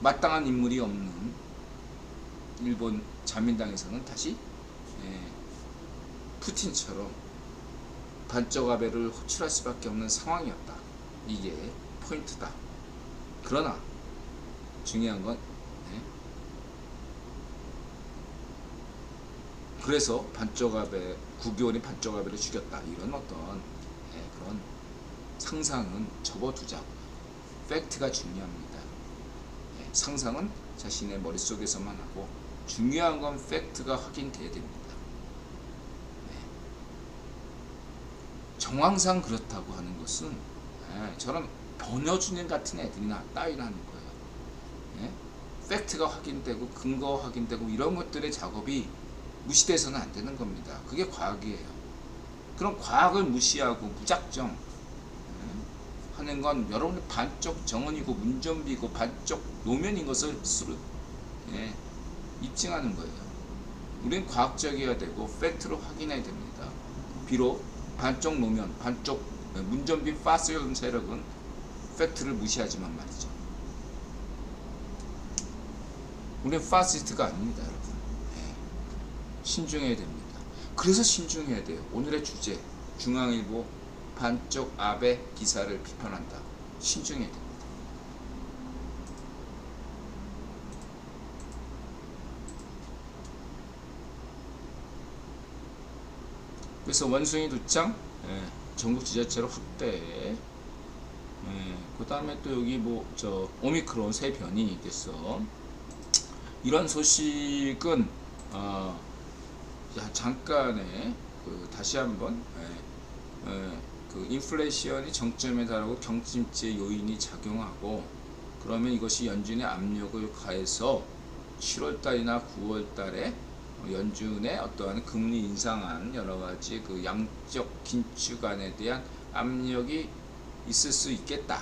마땅한 인물이 없는 일본 자민당에서는 다시 푸틴처럼 반쪽 아베를 호출할 수밖에 없는 상황이었다. 이게 포인트다. 그러나 중요한 건 그래서 반쪽 아베, 국교원이 반쪽 아베를 죽였다, 이런 어떤 그런 상상은 접어두자. 팩트가 중요합니다. 상상은 자신의 머릿속에서만 하고, 중요한 건 팩트가 확인돼야 됩니다. 정황상 그렇다고 하는 것은 저런 번여주님 같은 애들이나 따위라는 거예요. 팩트가 확인되고 근거 확인되고 이런 것들의 작업이 무시돼서는 안 되는 겁니다. 그게 과학이에요. 그럼 과학을 무시하고 무작정 하는 건 여러분의 반쪽 정언이고 문전비고 반쪽 노면인 것을 스스로 입증하는 거예요. 우리는 과학적이어야 되고 팩트로 확인해야 됩니다. 비록 반쪽 노면, 반쪽 문전비 파시즘 세력은 팩트를 무시하지만 말이죠. 우리는 파시스트가 아닙니다, 여러분. 신중해야 됩니다. 그래서 신중해야 돼요. 오늘의 주제, 중앙일보 반쪽 아베 기사를 비판한다. 신중해야 됩니다. 그래서 원숭이 두창, 전국 지자체로 확대. 그 다음에 또 여기 오미크론 새 변이 됐어. 이런 소식은 잠깐에 다시 한번 그 인플레이션이 정점에 달하고 경침지의 요인이 작용하고, 그러면 이것이 연준의 압력을 가해서 7월달이나 9월달에 연준의 어떠한 금리 인상안 여러가지 그 양적 긴축안에 대한 압력이 있을 수 있겠다.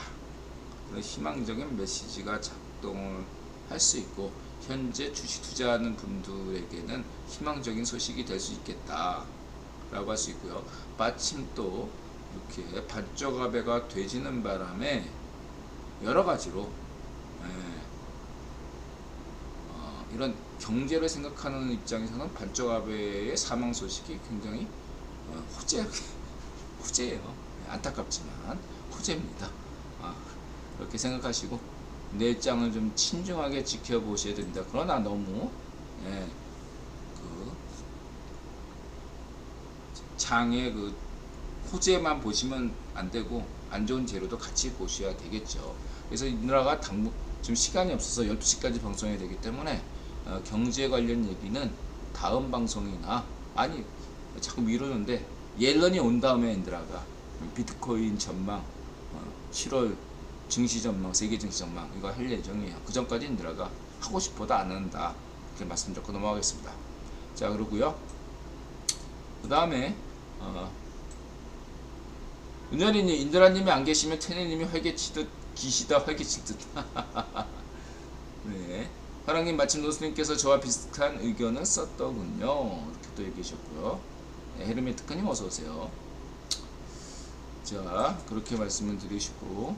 그런 희망적인 메시지가 작동을 할 수 있고, 현재 주식 투자하는 분들에게는 희망적인 소식이 될 수 있겠다 라고 할 수 있고요. 마침 또 이렇게 반쪽 아베가 되지는 바람에 여러 가지로 이런 경제를 생각하는 입장에서는 반쪽 아베의 사망 소식이 굉장히 호재예요. 안타깝지만 호재입니다. 그렇게 생각하시고 내장을 좀 신중하게 지켜보셔야 됩니다. 그러나 너무 그 장의 그 호재만 보시면 안 되고 안 좋은 재료도 같이 보셔야 되겠죠. 그래서 인드라가 지금 시간이 없어서 12시까지 방송해야 되기 때문에 경제 관련 얘기는 다음 방송이나, 아니 자꾸 미루는데, 옐런이 온 다음에 인드라가 비트코인 전망, 7월 증시 전망, 세계 증시 전망 이거 할 예정이에요. 그 전까지 인드라가 하고 싶어도 안 한다. 이렇게 말씀드리고 넘어가겠습니다. 자, 그러고요. 그 다음에 은열이님, 인드라님이 안 계시면 테네님이 활개치듯 기시다 활개치듯. 네. 화랑님, 마침 노스님께서 저와 비슷한 의견을 썼더군요. 이렇게 또 얘기하셨고요. 네, 헤르메트크님 어서오세요. 자, 그렇게 말씀을 드리시고,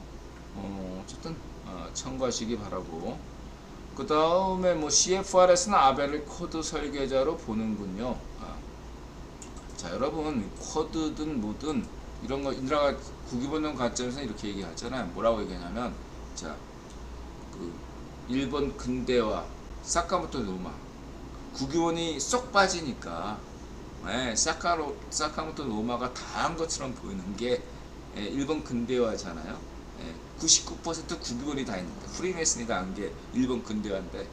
어쨌든 참고하시기 바라고. 그 다음에 뭐 CFR에서는 아벨을 코드 설계자로 보는군요. 자, 여러분 코드든 뭐든 이런 거 인드라가 구기본능 관점에서 이렇게 얘기하잖아요. 뭐라고 얘기하냐면, 자, 그 일본 근대화 사카모토 노마 구기본이 쏙 빠지니까, 사카모토 노마가 다 한 것처럼 보이는 게 일본 근대화잖아요. 99% 구기본이 다 있는데 프리메이슨이 다 한 게 일본 근대화인데,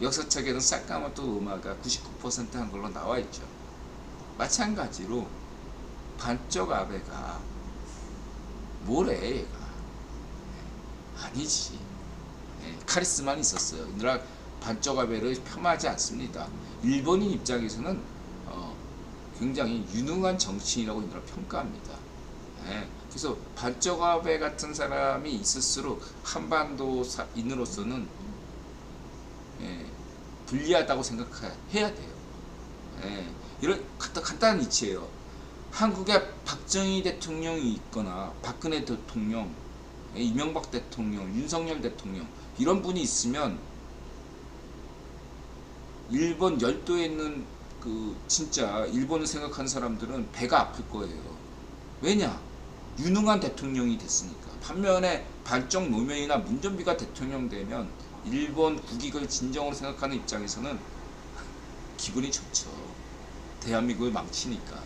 역사책에는 사카모토 노마가 99% 한 걸로 나와 있죠. 마찬가지로 반쪽 아베가 뭐래 얘가, 아니지. 카리스마는 있었어요. 인드라 반쪽 아베를 폄하하지 않습니다. 일본인 입장에서는 굉장히 유능한 정치인이라고 인드라 평가합니다. 그래서 반쪽 아베 같은 사람이 있을수록 한반도인으로서는 불리하다고 생각해야 돼요. 이런 간단한 이치예요. 한국에 박정희 대통령이 있거나 박근혜 대통령, 이명박 대통령, 윤석열 대통령 이런 분이 있으면 일본 열도에 있는 그 진짜 일본을 생각하는 사람들은 배가 아플 거예요. 왜냐? 유능한 대통령이 됐으니까. 반면에 반쪽 노무현이나 문전비가 대통령 되면 일본 국익을 진정으로 생각하는 입장에서는 기분이 좋죠. 대한민국을 망치니까.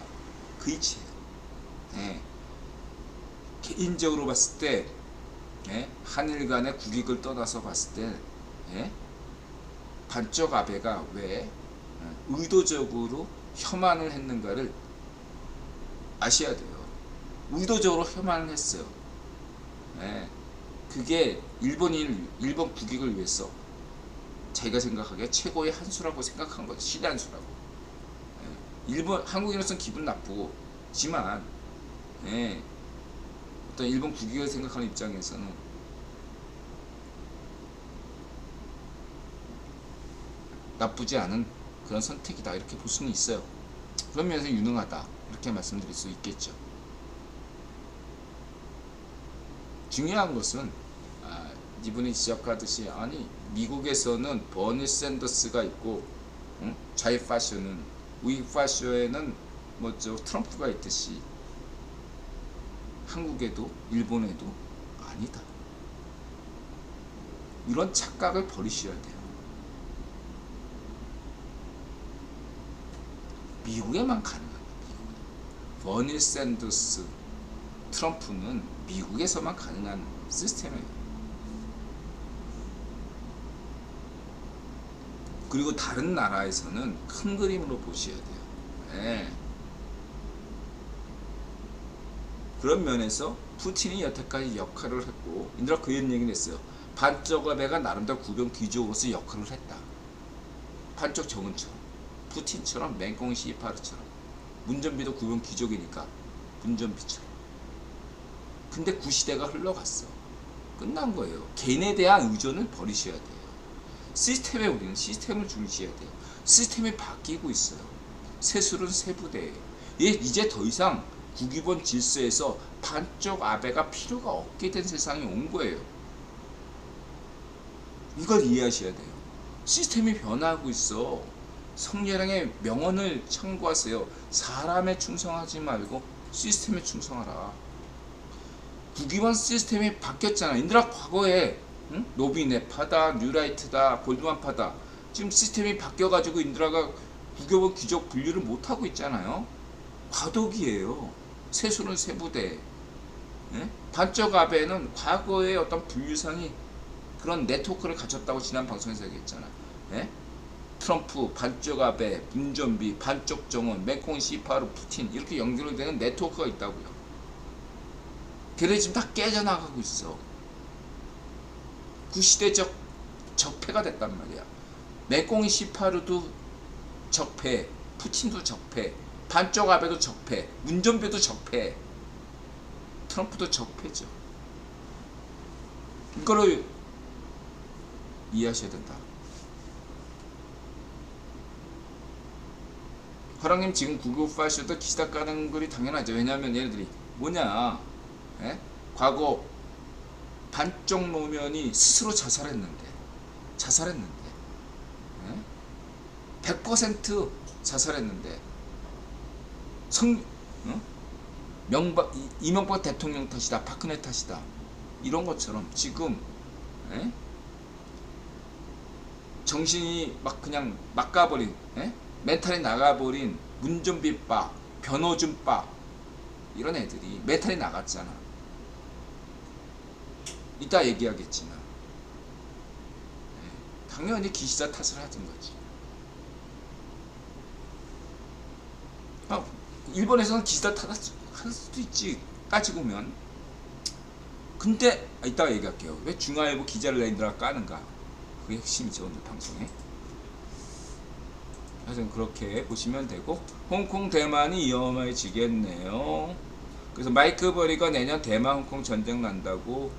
그 이치예요. 개인적으로 봤을 때, 한일 간의 국익을 떠나서 봤을 때, 반쪽 아베가 왜 의도적으로 혐한을 했는가를 아셔야 돼요. 의도적으로 혐한을 했어요. 그게 일본 국익을 위해서 자기가 생각하기에 최고의 한 수라고 생각한 거죠. 신의 한 수라고. 한국인으로서는 기분 나쁘지만, 어떤 일본 국익을 생각하는 입장에서는 나쁘지 않은 그런 선택이다, 이렇게 볼 수는 있어요. 그런 면에서 유능하다, 이렇게 말씀드릴 수 있겠죠. 중요한 것은 이분이 지적하듯이, 아니 미국에서는 버니 샌더스가 있고, 좌익파쇼는 우익파쇼에는 뭐죠 트럼프가 있듯이 한국에도 일본에도 아니다. 이런 착각을 버리셔야 돼요. 미국에만 가능합니다. 버니 샌더스, 트럼프는 미국에서만 가능한 시스템이에요. 그리고 다른 나라에서는 큰 그림으로 보셔야 돼요. 그런 면에서 푸틴이 여태까지 역할을 했고, 인드라 그 얘기를 했어요. 반쪽 아베가 나름대로 구변 귀족으로서 역할을 했다. 반쪽 정은처럼, 푸틴처럼, 맹꽁이 시파르처럼. 문전비도 구변 귀족이니까 문전비처럼. 근데 구시대가 흘러갔어. 끝난 거예요. 개인에 대한 의존을 버리셔야 돼요. 시스템에 우리는 시스템을 중시해야 돼요. 시스템이 바뀌고 있어요. 세술은 세부대예요. 이제 더 이상 국위본 질서에서 반쪽 아베가 필요가 없게 된 세상이 온 거예요. 이걸 이해하셔야 돼요. 시스템이 변화하고 있어. 성례랑의 명언을 참고하세요. 사람에 충성하지 말고 시스템에 충성하라. 국위본 시스템이 바뀌었잖아. 인드라 과거에 노비네파다, 뉴라이트다, 골드만파다. 지금 시스템이 바뀌어가지고 인드라가 국위본 귀족 분류를 못하고 있잖아요. 과도기예요. 세술은 세부대. 반쪽 아베는 과거의 어떤 분류상이 그런 네트워크를 갖췄다고 지난 방송에서 얘기했잖아. 트럼프, 반쪽 아베, 문전비, 반쪽 정원, 맹꽁이 시파르, 푸틴 이렇게 연결되는 네트워크가 있다고요. 걔네 지금 다 깨져나가고 있어. 구시대적 적폐가 됐단 말이야. 맹꽁이 시파르도 적폐, 푸틴도 적폐, 반쪽 아베도 적폐, 문전비도 적폐, 트럼프도 적폐죠. 이거를 이해하셔야 된다. 화랑님 지금 구글 파쇼도 기시다 까는 글이 당연하죠. 왜냐하면 얘네들이 뭐냐? 예? 과거 반쪽 노면이 스스로 자살했는데 예? 100% 자살했는데 어? 이명박 대통령 탓이다, 박근혜 탓이다, 이런 것처럼 지금 예? 정신이 막 그냥 막 가버린, 예? 멘탈이 나가버린 문준비빠, 변호준빠, 이런 애들이 멘탈이 나갔잖아. 이따 얘기하겠지만 당연히 기시다 탓을 하던 거지. 일본에서는 기시다 탓할 수도 있지, 따지고 보면. 근데 이따가 얘기할게요. 왜 중앙일보 기자를 내느라 까는가, 그게 핵심이죠 오늘 방송에. 하여튼 그렇게 보시면 되고, 홍콩 대만이 위험해지겠네요. 그래서 마이크 버리가 내년 대만 홍콩 전쟁 난다고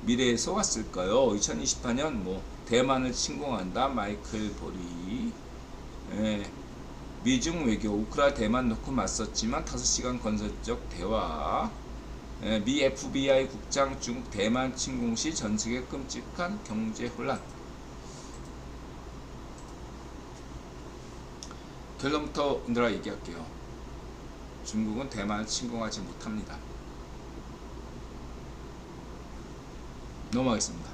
미래에서 왔을까요? 2028년 뭐 대만을 침공한다 마이클 버리. 예. 미중 외교 우크라 대만 놓고 맞섰지만 5시간 건설적 대화. 예. 미 FBI 국장 중국 대만 침공 시 전세계 끔찍한 경제 혼란. 결론부터 인들아 얘기할게요. 중국은 대만을 침공하지 못합니다. 넘어가겠습니다.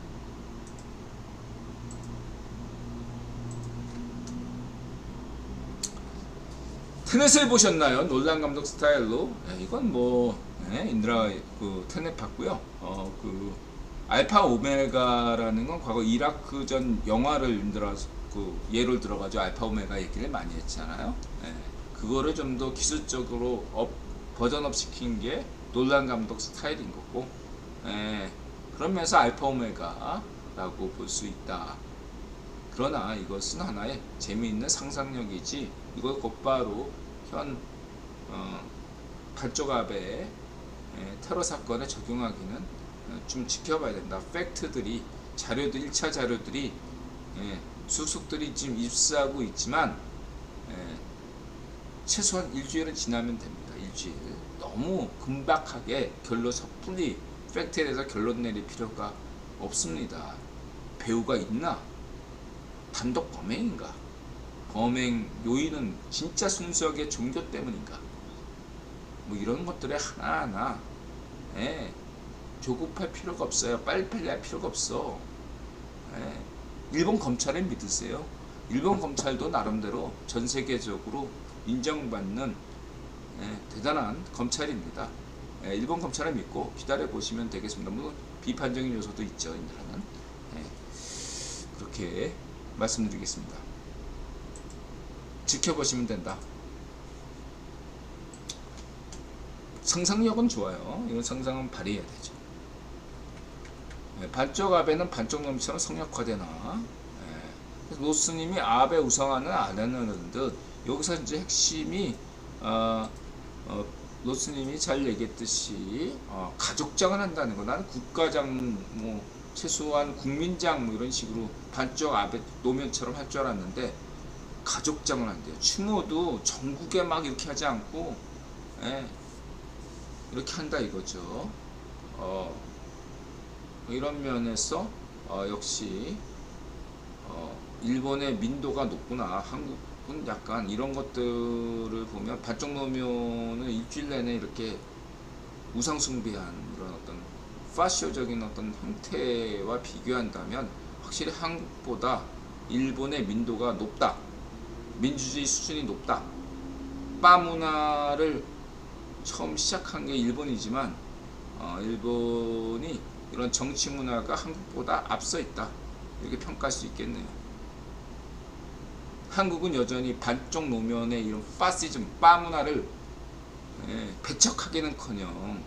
테넷을 보셨나요? 놀란 감독 스타일로. 이건 뭐 인드라 그 테넷 봤고요. 그 알파 오메가라는 건 과거 이라크전 영화를 인드라 그 예를 들어가지고 알파 오메가 얘기를 많이 했잖아요. 그거를 좀 더 기술적으로 버전업 시킨 게 놀란 감독 스타일인 거고, 그런 면에서 알파 오메가라고 볼 수 있다. 그러나 이것은 하나의 재미있는 상상력이지, 이걸 곧바로 현 반쪽압의 테러 사건에 적용하기는 좀 지켜봐야 된다. 팩트들이, 자료들, 1차 자료들이 수석들이 지금 입수하고 있지만 최소한 일주일은 지나면 됩니다. 일주일. 너무 금박하게 결론 섣불리 팩트에 대해서 결론 내릴 필요가 없습니다. 배우가 있나? 단독 범행인가? 범행 요인은 진짜 순수하게 종교 때문인가? 뭐 이런 것들에 하나하나 조급할 필요가 없어요. 빨리빨리 할 필요가 없어. 일본 검찰을 믿으세요. 일본 검찰도 나름대로 전 세계적으로 인정받는 대단한 검찰입니다. 일본 검찰을 믿고 기다려 보시면 되겠습니다. 물론 비판적인 요소도 있죠. 인들은 그렇게 말씀드리겠습니다. 지켜보시면 된다. 상상력은 좋아요. 이건 상상은 발휘해야 되죠. 반쪽 아베는 반쪽 놈처럼 성역화되나. 노스님이 아베 우상화는 안 하는 듯. 여기서 이제 핵심이 노스님이 잘 얘기했듯이 가족장을 한다는 거. 나는 국가장, 뭐 최소한 국민장 뭐 이런 식으로 반쪽 아베 노면처럼 할 줄 알았는데 가족장을 한대요. 추모도 전국에 막 이렇게 하지 않고 이렇게 한다 이거죠. 이런 면에서 역시 일본의 민도가 높구나. 한국은 약간 이런 것들을 보면 반쪽 노면은 일주일 내내 이렇게 우상숭배한 이런 어떤 파쇼적인 어떤 형태와 비교한다면 확실히 한국보다 일본의 민도가 높다. 민주주의 수준이 높다. 바 문화를 처음 시작한 게 일본이지만 일본이 이런 정치 문화가 한국보다 앞서 있다. 이렇게 평가할 수 있겠네요. 한국은 여전히 반쪽 노면의 이런 파시즘, 바 문화를 배척하기는커녕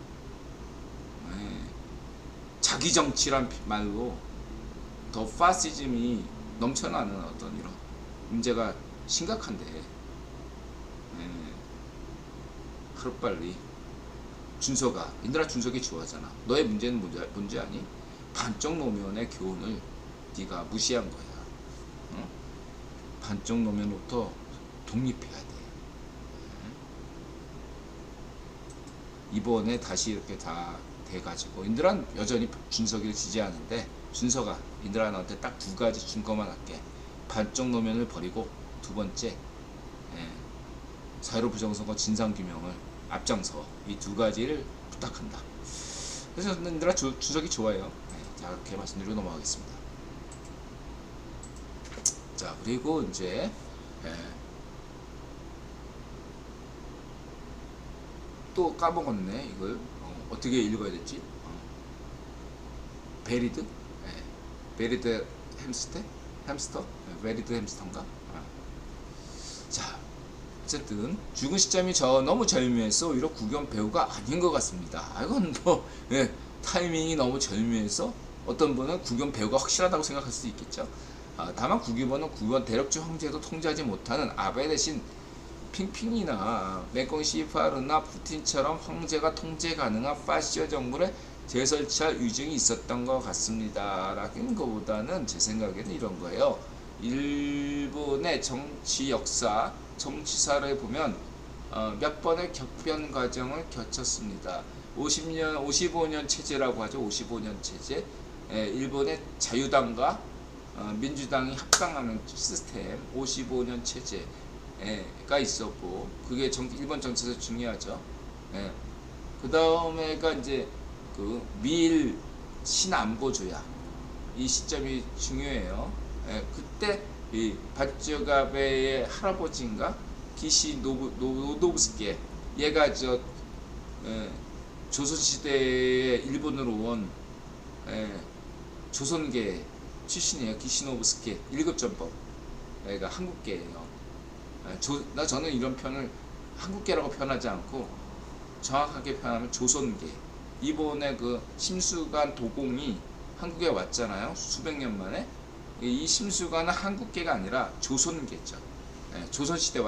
자기 정치란 말로 더 파시즘이 넘쳐나는 어떤 이런 문제가 심각한데 하루빨리 준서가, 인들아 준석이 좋아하잖아. 너의 문제는 뭔지 아니? 반쪽 노면의 교훈을 네가 무시한 거야. 반쪽 노면부터 독립해야 돼. 이번에 다시 이렇게 다 돼가지고 인드란 여전히 준석이를 지지하는데 준석아 인드라 너한테 딱 두 가지 준 것만 할게. 반쪽 노면을 버리고 두 번째 사회로 부정선거 진상규명을 앞장서. 이 두 가지를 부탁한다. 그래서 인드라 준석이 좋아요. 자 이렇게 말씀드리고 넘어가겠습니다. 자 그리고 이제 또 까먹었네 이걸 어떻게 읽어야 될지. 베리드? 베리드 햄스터? 베리드 햄스터인가? 자 어쨌든 죽은 시점이 너무 절묘해서 오히려 구경 배우가 아닌 것 같습니다. 이건 뭐 타이밍이 너무 절묘해서 어떤 분은 구경 배우가 확실하다고 생각할 수도 있겠죠. 다만 구기본은 구기본 대륙주 황제도 통제하지 못하는 아베 대신 핑핑이나 맹꽁 시파르나 푸틴처럼 황제가 통제 가능한 파시오 정부를 재설치할 의중이 있었던 것 같습니다. 라는 것보다는 제 생각에는 이런 거예요. 일본의 정치 역사, 정치사를 보면 몇 번의 격변 과정을 거쳤습니다. 55년 체제라고 하죠. 55년 체제. 일본의 자유당과 민주당이 합당하는 시스템 55년 체제가 있었고 그게 일본 정치에서 중요하죠. 그 다음에가 이제 그 미일 신안보조약 이 시점이 중요해요. 그때 이 바츠오가베의 할아버지인가 기시 노도부스케 얘가 조선시대에 일본으로 온 조선계 출신이에요. 기시노부스케 1급전법. 얘가 한국계예요. 저는 이런 편을 한국계라고 표현하지 않고 정확하게 표현하면 조선계. 이번에 그 심수관 도공이 한국에 왔잖아요. 수백 년 만에. 이 심수관은 한국계가 아니라 조선계죠. 조선시대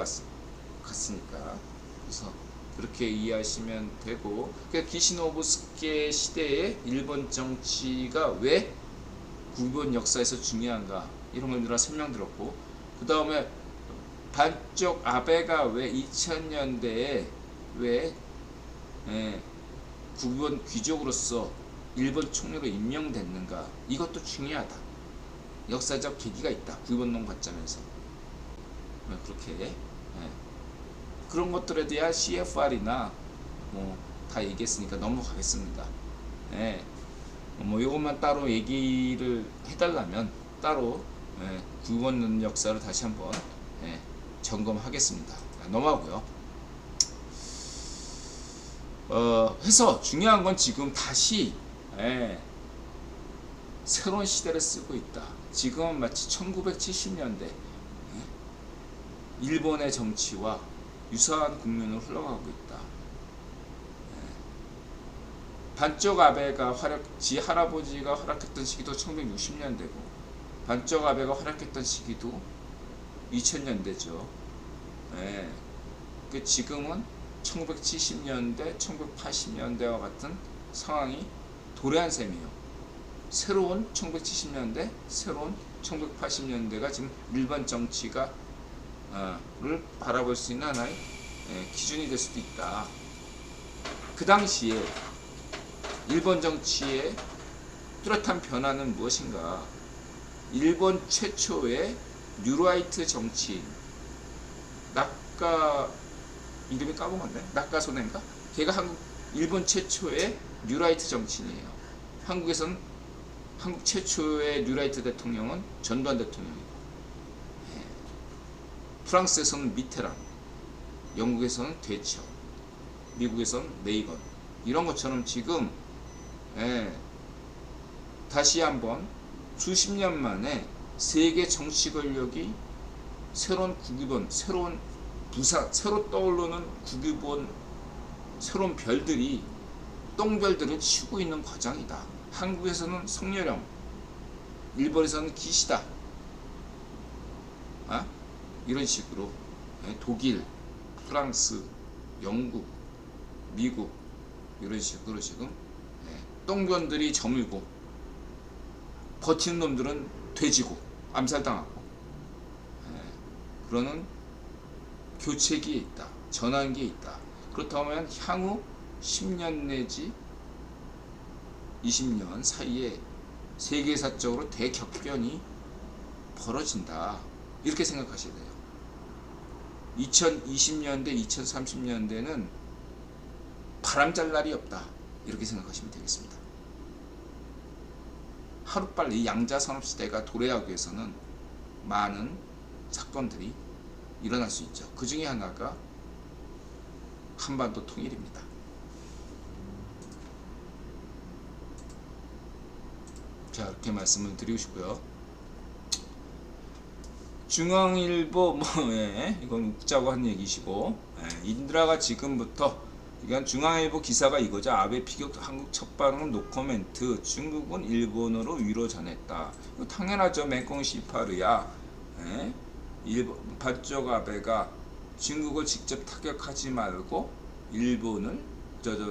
갔으니까. 그래서 그렇게 이해하시면 되고, 기시노부스케 시대에 일본 정치가 왜 구기본 역사에서 중요한가 이런 걸 누나 설명드렸고, 그 다음에 반쪽 아베가 왜 2000년대에 왜 구기본 귀족으로서 일본 총리로 임명됐는가, 이것도 중요하다. 역사적 계기가 있다. 구기본론 관점에서 그렇게 그런 것들에 대한 CFR이나 뭐 다 얘기했으니까 넘어가겠습니다. 뭐 이것만 따로 얘기를 해달라면 따로 구기본 역사를 다시 한번 점검하겠습니다. 넘어가고요. 해서 중요한 건 지금 다시 새로운 시대를 쓰고 있다. 지금은 마치 1970년대 일본의 정치와 유사한 국면으로 흘러가고 있다. 반쪽 아베가 지 할아버지가 활약했던 시기도 1960년대고 반쪽 아베가 활약했던 시기도 2000년대죠. 지금은 1970년대, 1980년대와 같은 상황이 도래한 셈이에요. 새로운 1970년대, 새로운 1980년대가 지금 일본 정치가 를 바라볼 수 있는 하나의 기준이 될 수도 있다. 그 당시에 일본 정치의 뚜렷한 변화는 무엇인가? 일본 최초의 뉴라이트 정치인 이름이 까먹었네. 나카소네인가? 걔가 일본 최초의 뉴라이트 정치인이에요. 한국 최초의 뉴라이트 대통령은 전두환 대통령이고, 프랑스에서는 미테랑, 영국에서는 대처, 미국에서는 레이건. 이런 것처럼 지금 다시 한번 수십 년 만에 세계 정치 권력이 새로운 구기본, 새로운 부상, 새로 떠오르는 구기본, 새로운 별들이, 똥별들을 치우고 있는 과정이다. 한국에서는 성렬령, 일본에서는 기시다. 이런 식으로 독일, 프랑스, 영국, 미국 이런 식으로 지금 똥견들이 저물고 버티는 놈들은 돼지고 암살당하고 그러는 교체기에 있다. 전환기에 있다. 그렇다면 향후 10년 내지 20년 사이에 세계사적으로 대격변이 벌어진다. 이렇게 생각하셔야 돼요. 2020년대, 2030년대는 바람잘 날이 없다. 이렇게 생각하시면 되겠습니다. 하루빨리 양자산업시대가 도래하기 위해서는 많은 사건들이 일어날 수 있죠. 그 중에 하나가 한반도 통일입니다. 자, 이렇게 말씀을 드리고 싶고요. 중앙일보 이건 웃자고 한 얘기시고, 인드라가 지금부터, 이건 중앙일보 기사가 이거죠. 아베 피격 한국 첫 발언은 노코멘트, 중국은 일본어로 위로 전했다. 이거 당연하죠. 맹꽁 시파르야. 반쪽 아베가 중국을 직접 타격하지 말고 일본을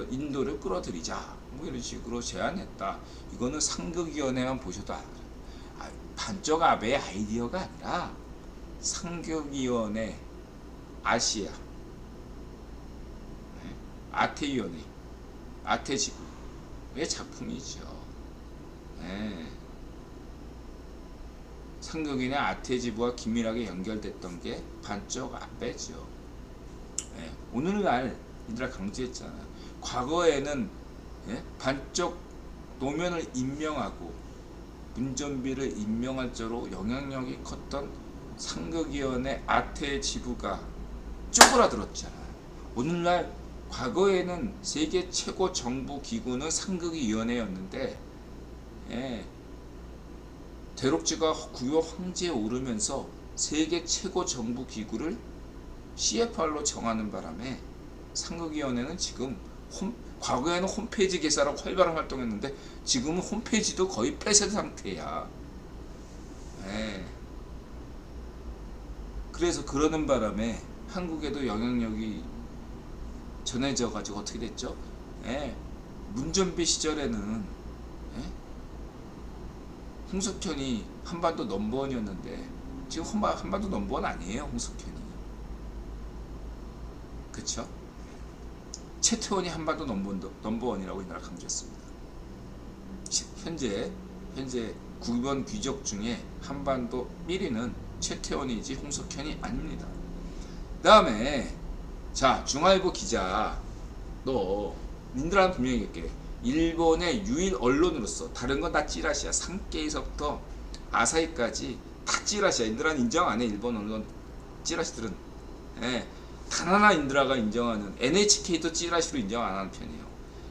인도를 끌어들이자, 뭐 이런 식으로 제안했다. 이거는 상극위원회만 보셔도 알아요. 반쪽 아베의 아이디어가 아니라 상격위원회, 아시아, 아태위원회, 아태지구의 작품이죠. 상격위원회 아태지구와 긴밀하게 연결됐던 게 반쪽 아베죠. 오늘날 인드라 강조했잖아요. 과거에는 반쪽 노면을 임명하고 문전비를 임명할 정도로 영향력이 컸던 상극위원회 아태지부가 쪼그라들었잖아요. 오늘날 과거에는 세계 최고 정부 기구는 상극위원회였는데, 대록지가 구요 황제에 오르면서 세계 최고 정부 기구를 CFR로 정하는 바람에 상극위원회는 지금 과거에는 홈페이지 개설하고 활발한 활동했는데 지금은 홈페이지도 거의 폐쇄 상태야. 그래서 그러는 바람에 한국에도 영향력이 전해져 가지고 어떻게 됐죠? 문전비 시절에는 홍석현이 한반도 넘버원이었는데 지금 한반도 넘버원 아니에요. 홍석현이. 그쵸? 최태원이 한반도 넘버원이라고 이날 강조했습니다. 현재 9번 귀족 중에 한반도 1위는 최태원이지 홍석현이 아닙니다. 그 다음에 자, 중앙일보 기자, 너 인드라는 분명히 얘기해. 일본의 유일 언론으로서, 다른 건 다 찌라시야. 산케이서부터 아사히까지 다 찌라시야. 인드라는 인정 안 해. 일본 언론 찌라시들은. 단 하나 인드라가 인정하는, NHK도 찌라시로 인정 안 하는 편이에요.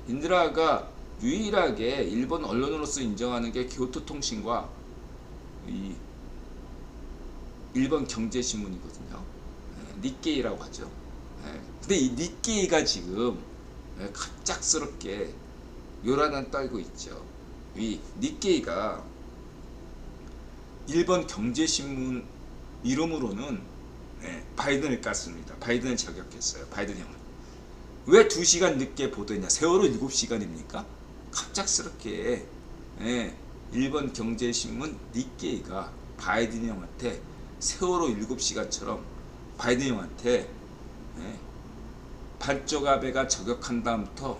인드라가 유일하게 일본 언론으로서 인정하는 게 교토통신과 이 일본 경제신문이거든요. 니케이라고 하죠. 근데 이 니케이가 지금 갑작스럽게 요란한 떨고 있죠. 이 니케이가 일본 경제신문 이름으로는 바이든을 깠습니다. 바이든을 저격했어요. 바이든 형을. 왜 2시간 늦게 보도했냐? 세월호 7시간입니까? 갑작스럽게 일본 경제신문 니케이가 바이든 형한테 세월호 7시간처럼 바이든 형한테 반쪽 아베가 저격한 다음부터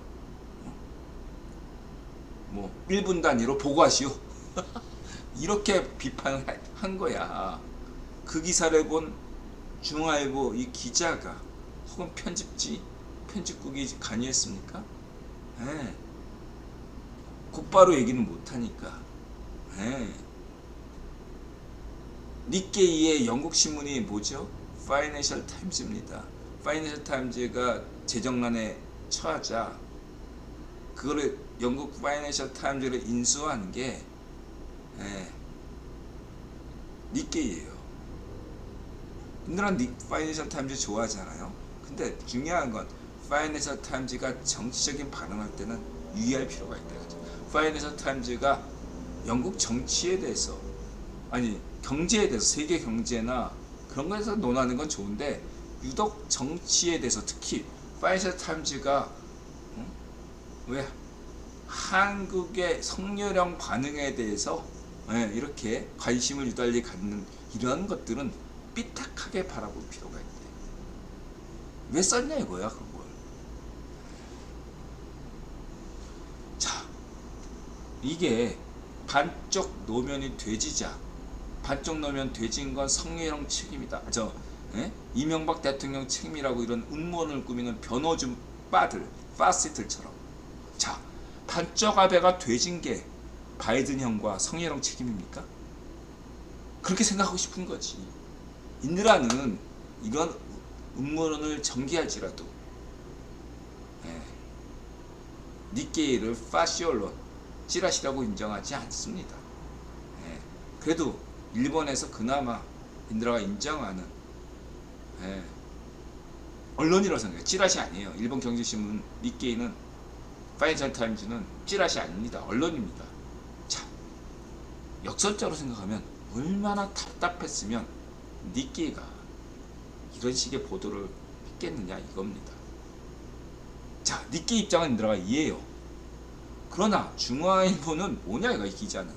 뭐 1분 단위로 보고하시오. 이렇게 비판을 한 거야. 그 기사를 본 중앙일보 이 기자가 혹은 편집국이 관여했습니까? 곧바로 얘기는 못하니까. 니케이의 영국 신문이 뭐죠? 파이낸셜 타임즈입니다. 파이낸셜 타임즈가 재정난에 처하자 그거를 영국 파이낸셜 타임즈를 인수한 게 니케이예요. 인드라는 파이낸셜 타임즈 좋아하잖아요. 근데 중요한 건 파이낸셜 타임즈가 정치적인 발언할 때는 유의할 필요가 있다. 파이낸셜 타임즈가 영국 정치에 대해서, 아니 경제에 대해서, 세계 경제나 그런 거에서 논하는 건 좋은데 유독 정치에 대해서, 특히 파이낸셜 타임즈가 왜 한국의 성렬형 반응에 대해서 이렇게 관심을 유달리 갖는 이런 것들은 삐딱하게 바라볼 필요가 있대. 왜 썼냐 이거야 그걸. 이게 반쪽 노면이 돼지자, 반쪽 노면 돼지인 건 성렬형 책임이다. 이명박 대통령 책임이라고 이런 음모론을 꾸미는 변호준 파시스트들처럼. 자, 반쪽 아베가 돼진 게 바이든 형과 성렬형 책임입니까? 그렇게 생각하고 싶은 거지. 인드라는 이런 음모론을 전개할지라도 니케이를 파시언론, 찌라시라고 인정하지 않습니다. 그래도 일본에서 그나마 인드라가 인정하는 언론이라고 생각해요. 찌라시 아니에요. 일본 경제신문 니케이는, 파이낸셜 타임즈는 찌라시 아닙니다. 언론입니다. 참, 역설적으로 생각하면 얼마나 답답했으면 니케이가 이런 식의 보도를 했겠느냐 이겁니다. 자, 니케이 입장은 인드라가 이해해요. 그러나 중화일보는 뭐냐 이거, 이 기자는.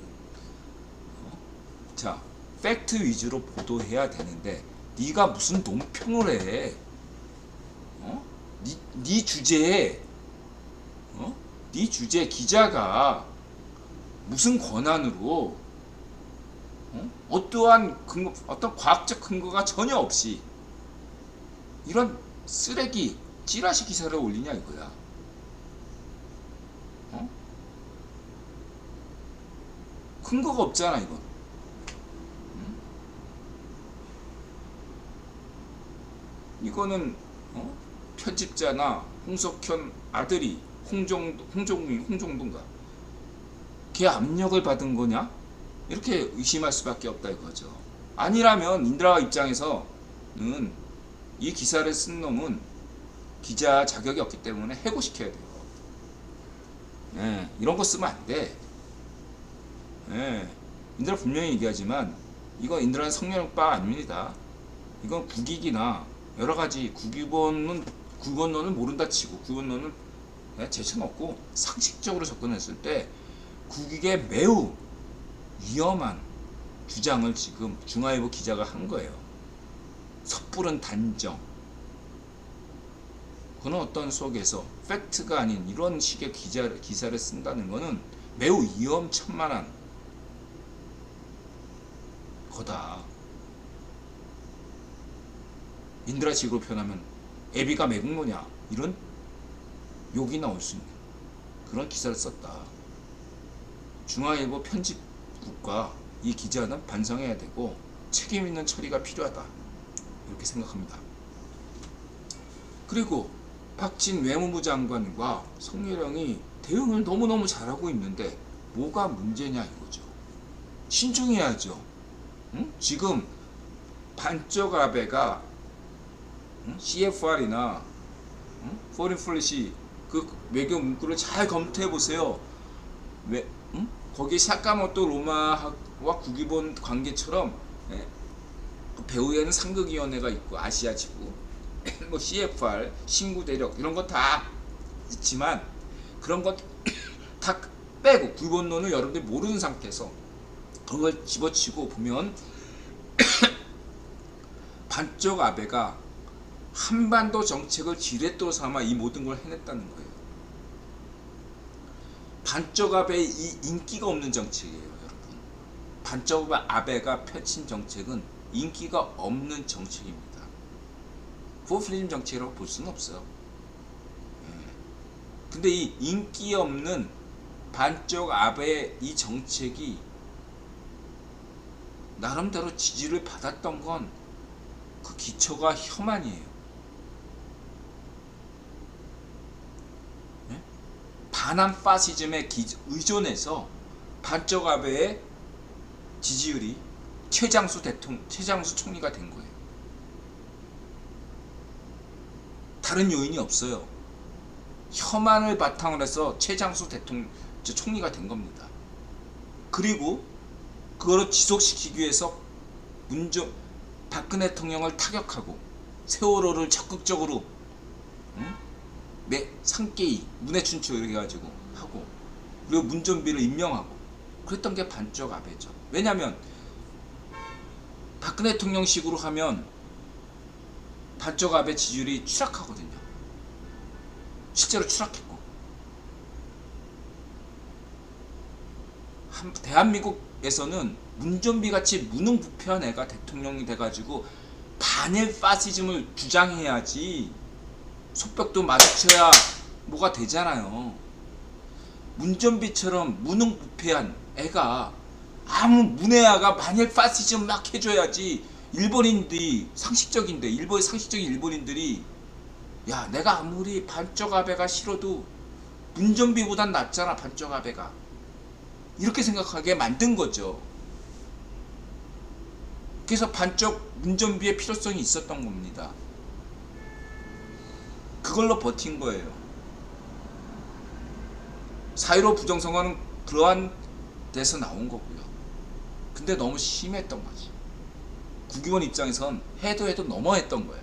자, 팩트 위주로 보도해야 되는데 네가 무슨 논평을 해? 네 주제에 네 주제 기자가 무슨 권한으로 어떠한 근거, 어떤 과학적 근거가 전혀 없이 이런 쓰레기 찌라시 기사를 올리냐 이거야. 근거가 없잖아 이건. 이거는 편집자나 홍석현 아들이 홍종동가 걔 압력을 받은 거냐? 이렇게 의심할 수밖에 없다 이거죠. 아니라면 인드라 입장에서는 이 기사를 쓴 놈은 기자 자격이 없기 때문에 해고시켜야 돼요. 이런 거 쓰면 안 돼. 인드라 분명히 얘기하지만 이건 인드라는 성렬형바 아닙니다. 이건 국익이나 여러가지 국언론은 모른다 치고, 국언론은 제쳐놓고 상식적으로 접근했을 때 국익에 매우 위험한 주장을 지금 중화일보 기자가 한 거예요. 섣부른 단정. 그런 어떤 속에서 팩트가 아닌 이런 식의 기사를 쓴다는 것은 매우 위험천만한 거다. 인드라식으로 표현하면 애비가 매국노냐 이런 욕이 나올 수 있는 그런 기사를 썼다. 중화일보 편집국과 이 기자는 반성해야 되고 책임 있는 처리가 필요하다 이렇게 생각합니다. 그리고 박진 외무부 장관과 성렬형이 대응을 너무너무 잘하고 있는데 뭐가 문제냐 이거죠. 신중해야죠. 지금 반쪽 아베가 CFR이나 포린 플래시 그 외교 문구를 잘 검토해 보세요. 거기 사카모토 로마와 국위본 관계처럼 배후에는 상극위원회가 있고 아시아 지구 뭐 CFR 신구 대력 이런 거 다 있지만 그런 것 다 빼고 국위본론을 여러분들이 모르는 상태에서 그걸 집어치고 보면 반쪽 아베가 한반도 정책을 지렛대로 삼아 이 모든 걸 해냈다는 거예요. 반쪽 아베의 이 인기가 없는 정책이에요, 여러분. 반쪽 아베가 펼친 정책은 인기가 없는 정책입니다. 포퓰리즘 정책이라고 볼 수는 없어요. 근데 이 인기 없는 반쪽 아베의 이 정책이 나름대로 지지를 받았던 건 그 기초가 혐한이에요. 반한 파시즘에 의존해서 반쪽 아베의 지지율이 최장수 총리가 된 거예요. 다른 요인이 없어요. 혐한을 바탕으로 해서 최장수 총리가 된 겁니다. 그리고 그거를 지속시키기 위해서 박근혜 대통령을 타격하고 세월호를 적극적으로 상계이 문해춘추 이렇게 해가지고 하고 그리고 문전비를 임명하고 그랬던 게 반쪽 아베죠. 왜냐하면 박근혜 대통령식으로 하면 반쪽 아베 지지율이 추락하거든요. 실제로 추락했고 대한민국에서는 문전비 같이 무능부패한 애가 대통령이 돼가지고 반일 파시즘을 주장해야지 속벽도 마주쳐야 뭐가 되잖아요. 문전비처럼 무능부패한 애가 아무 문외아가 반일 파시즘 막 해줘야지 일본인들이 상식적인 일본인들이 야 내가 아무리 반쪽 아베가 싫어도 문전비보단 낫잖아 반쪽 아베가 이렇게 생각하게 만든 거죠. 그래서 반쪽 문전비의 필요성이 있었던 겁니다. 그걸로 버틴 거예요. 4.15 부정선거는 그러한 데서 나온 거고요. 근데 너무 심했던 거지. 국익원 입장에선 해도 너무했던 거야.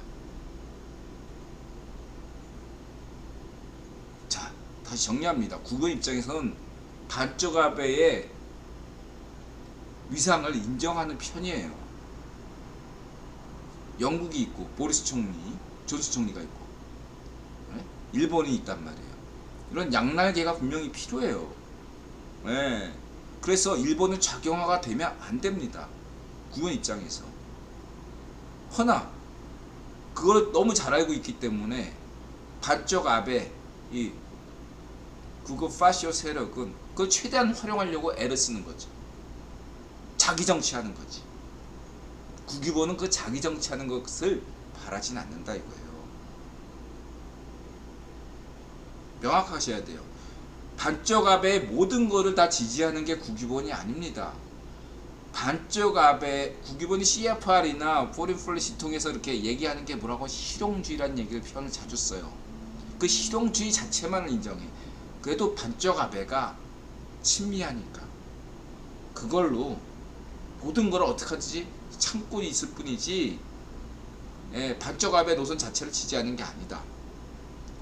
자, 다시 정리합니다. 국익원 입장에서는 반쪽 아베의 위상을 인정하는 편이에요. 영국이 있고 보리스 총리, 존스 총리가 있고 네? 일본이 있단 말이에요. 이런 양날개가 분명히 필요해요. 네. 그래서 일본은 작용화가 되면 안 됩니다. 국익원 입장에서. 허나 그걸 너무 잘 알고 있기 때문에 반쪽 아베 이 국어 파시오 세력은 그걸 최대한 활용하려고 애를 쓰는 거죠. 자기 정치하는 거지. 국유보는 그 자기 정치하는 것을 바라진 않는다 이거예요. 명확하셔야 돼요. 반쪽 아베의 모든 거를 다 지지하는 게 국유본이 아닙니다. 반쪽 아베 국유본이 CFR이나 포린 폴리시 통해서 이렇게 얘기하는 게 뭐라고 실용주의라는 얘기를 표현을 자주 써요. 그 실용주의 자체만을 인정해. 그래도 반쪽 아베가 친미하니까 그걸로 모든 걸 어떻게 하지 참고 있을 뿐이지 반쪽 아베 노선 자체를 지지하는 게 아니다.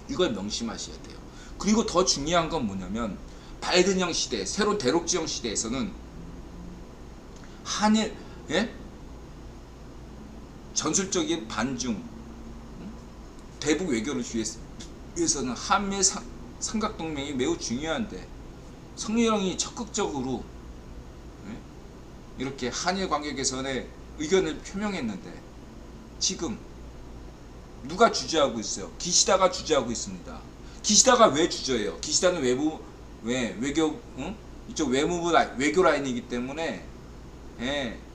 이걸 명심하셔야 돼요. 그리고 더 중요한 건 뭐냐면 바이든형 시대, 새로운 대록지형 시대에서는 한일 전술적인 반중 대북 외교를 위해서는 한미 삼각동맹이 매우 중요한데 성렬형이 적극적으로 이렇게 한일 관계 개선에 의견을 표명했는데 지금 누가 주저하고 있어요? 기시다가 주저하고 있습니다. 기시다가 왜 주저해요? 기시다는 외교 이쪽 외교 라인이기 때문에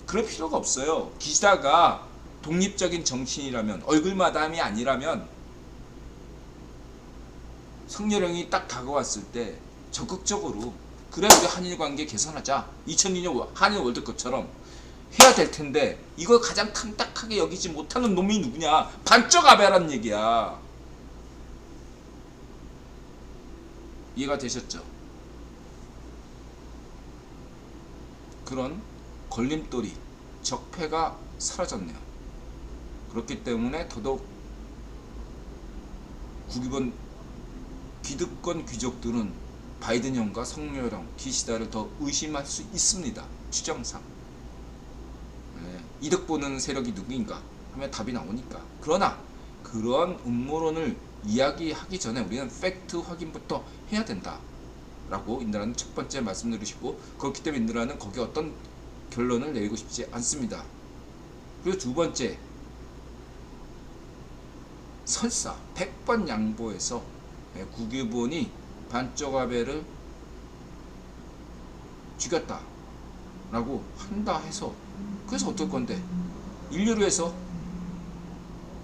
그럴 필요가 없어요. 기시다가 독립적인 정치인이라면 얼굴마담이 아니라면 성렬형이 딱 다가왔을 때 적극적으로 그래 우리 한일 관계 개선하자 2002년 한일 월드컵처럼 해야 될 텐데 이걸 가장 탐탁하게 여기지 못하는 놈이 누구냐? 반쪽 아베라는 얘기야. 이해가 되셨죠? 그런 걸림돌이 적폐가 사라졌네요. 그렇기 때문에 더더욱 국유본 기득권 귀족들은 바이든 형과 성렬형, 기시다를 더 의심할 수 있습니다. 추정상. 이득 보는 세력이 누구인가 하면 답이 나오니까. 그러나 그런 음모론을 이야기하기 전에 우리는 팩트 확인부터 해야 된다 라고 인드라는 첫 번째 말씀드리시고, 그렇기 때문에 인드라는 거기에 어떤 결론을 내리고 싶지 않습니다. 그리고 두 번째, 설사 100번 양보해서 국유본이 반쪽 아베를 죽였다 라고 한다 해서 그래서 어떨 건데, 인류를 해서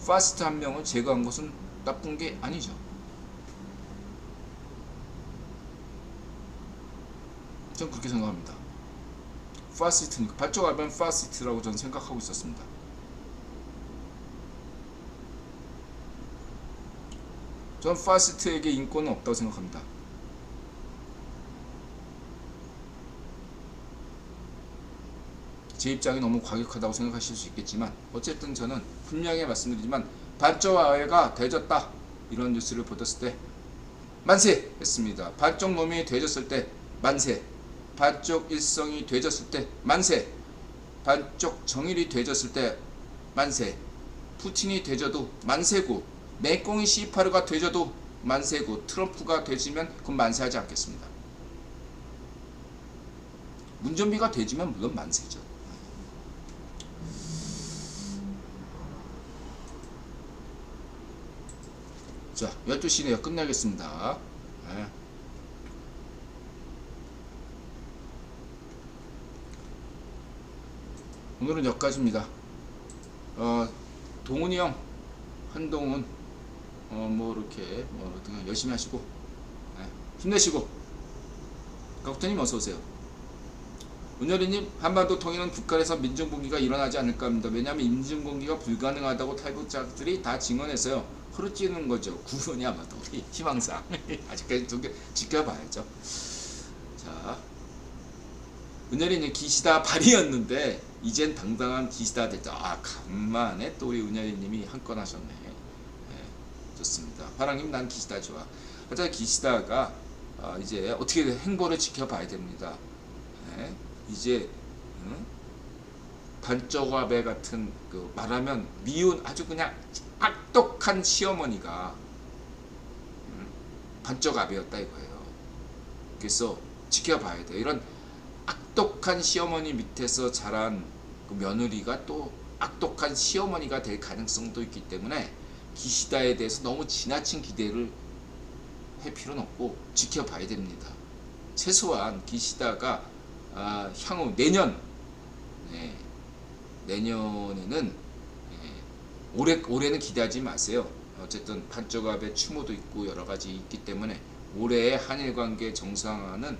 파시스트 한 명을 제거한 것은 나쁜 게 아니죠. 전 그렇게 생각합니다. 파시스트니까, 반쪽 아베는 파시스트라고 저는 생각하고 있었습니다. 전 파시스트에게 인권은 없다고 생각합니다. 제 입장이 너무 과격하다고 생각하실 수 있겠지만 어쨌든 저는 분명히 말씀드리지만 반쪽 아베가 되졌다 이런 뉴스를 보았을 때 만세 했습니다. 반쪽 놈이 되졌을 때 만세, 반쪽 일성이 되졌을 때 만세, 반쪽 정일이 되졌을 때 만세, 푸틴이 되져도 만세고, 맹꽁이 C8가 되져도 만세고, 트럼프가 되지면 그건 만세하지 않겠습니다. 운전비가 돼지면 물론 만세죠. 자, 12시네요. 끝내겠습니다. 네. 오늘은 여기까지입니다. 동훈이 형, 한동훈, 뭐 이렇게 열심히 하시고, 네. 힘내시고. 곽부터님 어서 오세요. 은열이님, 한반도 통일은 북한에서 민중봉기가 일어나지 않을까 합니다. 왜냐하면 민중봉기가 불가능하다고 탈북자들이 다 증언했어요. 흐르찌는 거죠. 구분이 아마도 희망상 아직까지 지켜봐야죠. 자, 은열이님 기시다 발이었는데 이젠 당당한 기시다 됐죠. 아, 간만에 또 우리 은열이님이 한 건 하셨네. 네, 좋습니다. 화랑님 난 기시다 좋아. 하여튼 기시다가 이제 어떻게 행보를 지켜봐야 됩니다. 네, 이제 반쪽아배 같은 그 말하면 미운 아주 그냥 악독한 시어머니가 반쪽아배였다 이거예요. 그래서 지켜봐야 돼. 이런 악독한 시어머니 밑에서 자란 그 며느리가 또 악독한 시어머니가 될 가능성도 있기 때문에 기시다에 대해서 너무 지나친 기대를 할 필요는 없고 지켜봐야 됩니다. 최소한 기시다가 향후 내년, 네, 내년에는 올해는 기대하지 마세요. 어쨌든 반쪽압의 추모도 있고 여러 가지 있기 때문에 올해의 한일 관계 정상화는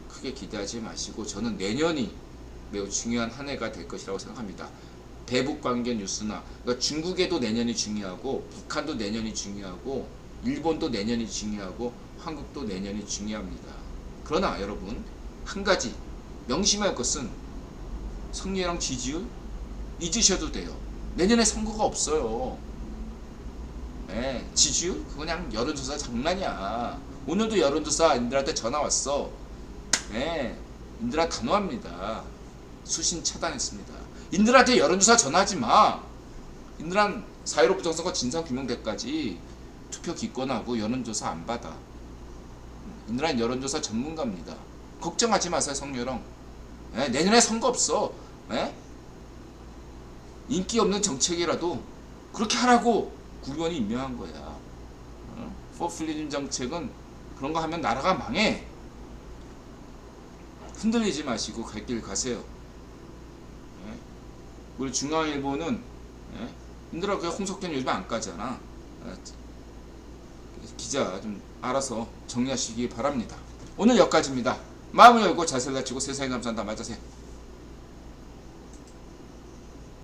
크게 기대하지 마시고 저는 내년이 매우 중요한 한 해가 될 것이라고 생각합니다. 대북 관계 뉴스나 그러니까 중국에도 내년이 중요하고 북한도 내년이 중요하고 일본도 내년이 중요하고 한국도 내년이 중요합니다. 그러나 여러분 한 가지 명심할 것은 성리랑 지지율 잊으셔도 돼요. 내년에 선거가 없어요. 네, 지지율 그냥 여론조사 장난이야. 오늘도 여론조사 인들한테 전화 왔어. 네, 인들아 단호합니다. 수신 차단했습니다. 인들한테 여론조사 전화하지 마. 인들한 4.15 부정선거 진상규명대까지 투표 기권하고 여론조사 안 받아. 인들한 여론조사 전문가입니다. 걱정하지 마세요. 성렬형. 네, 내년에 선거 없어. 네? 인기 없는 정책이라도 그렇게 하라고 국회의원이 임명한 거야. 포퓰리즘 정책은 그런 거 하면 나라가 망해. 흔들리지 마시고 갈 길 가세요. 우리 중앙일보는 힘들어. 그 홍석현 요즘 안 까잖아. 기자 좀 알아서 정리하시기 바랍니다. 오늘 여기까지입니다. 마음을 열고 자세를 갖추고 세상에 감사한다. 맞으세요.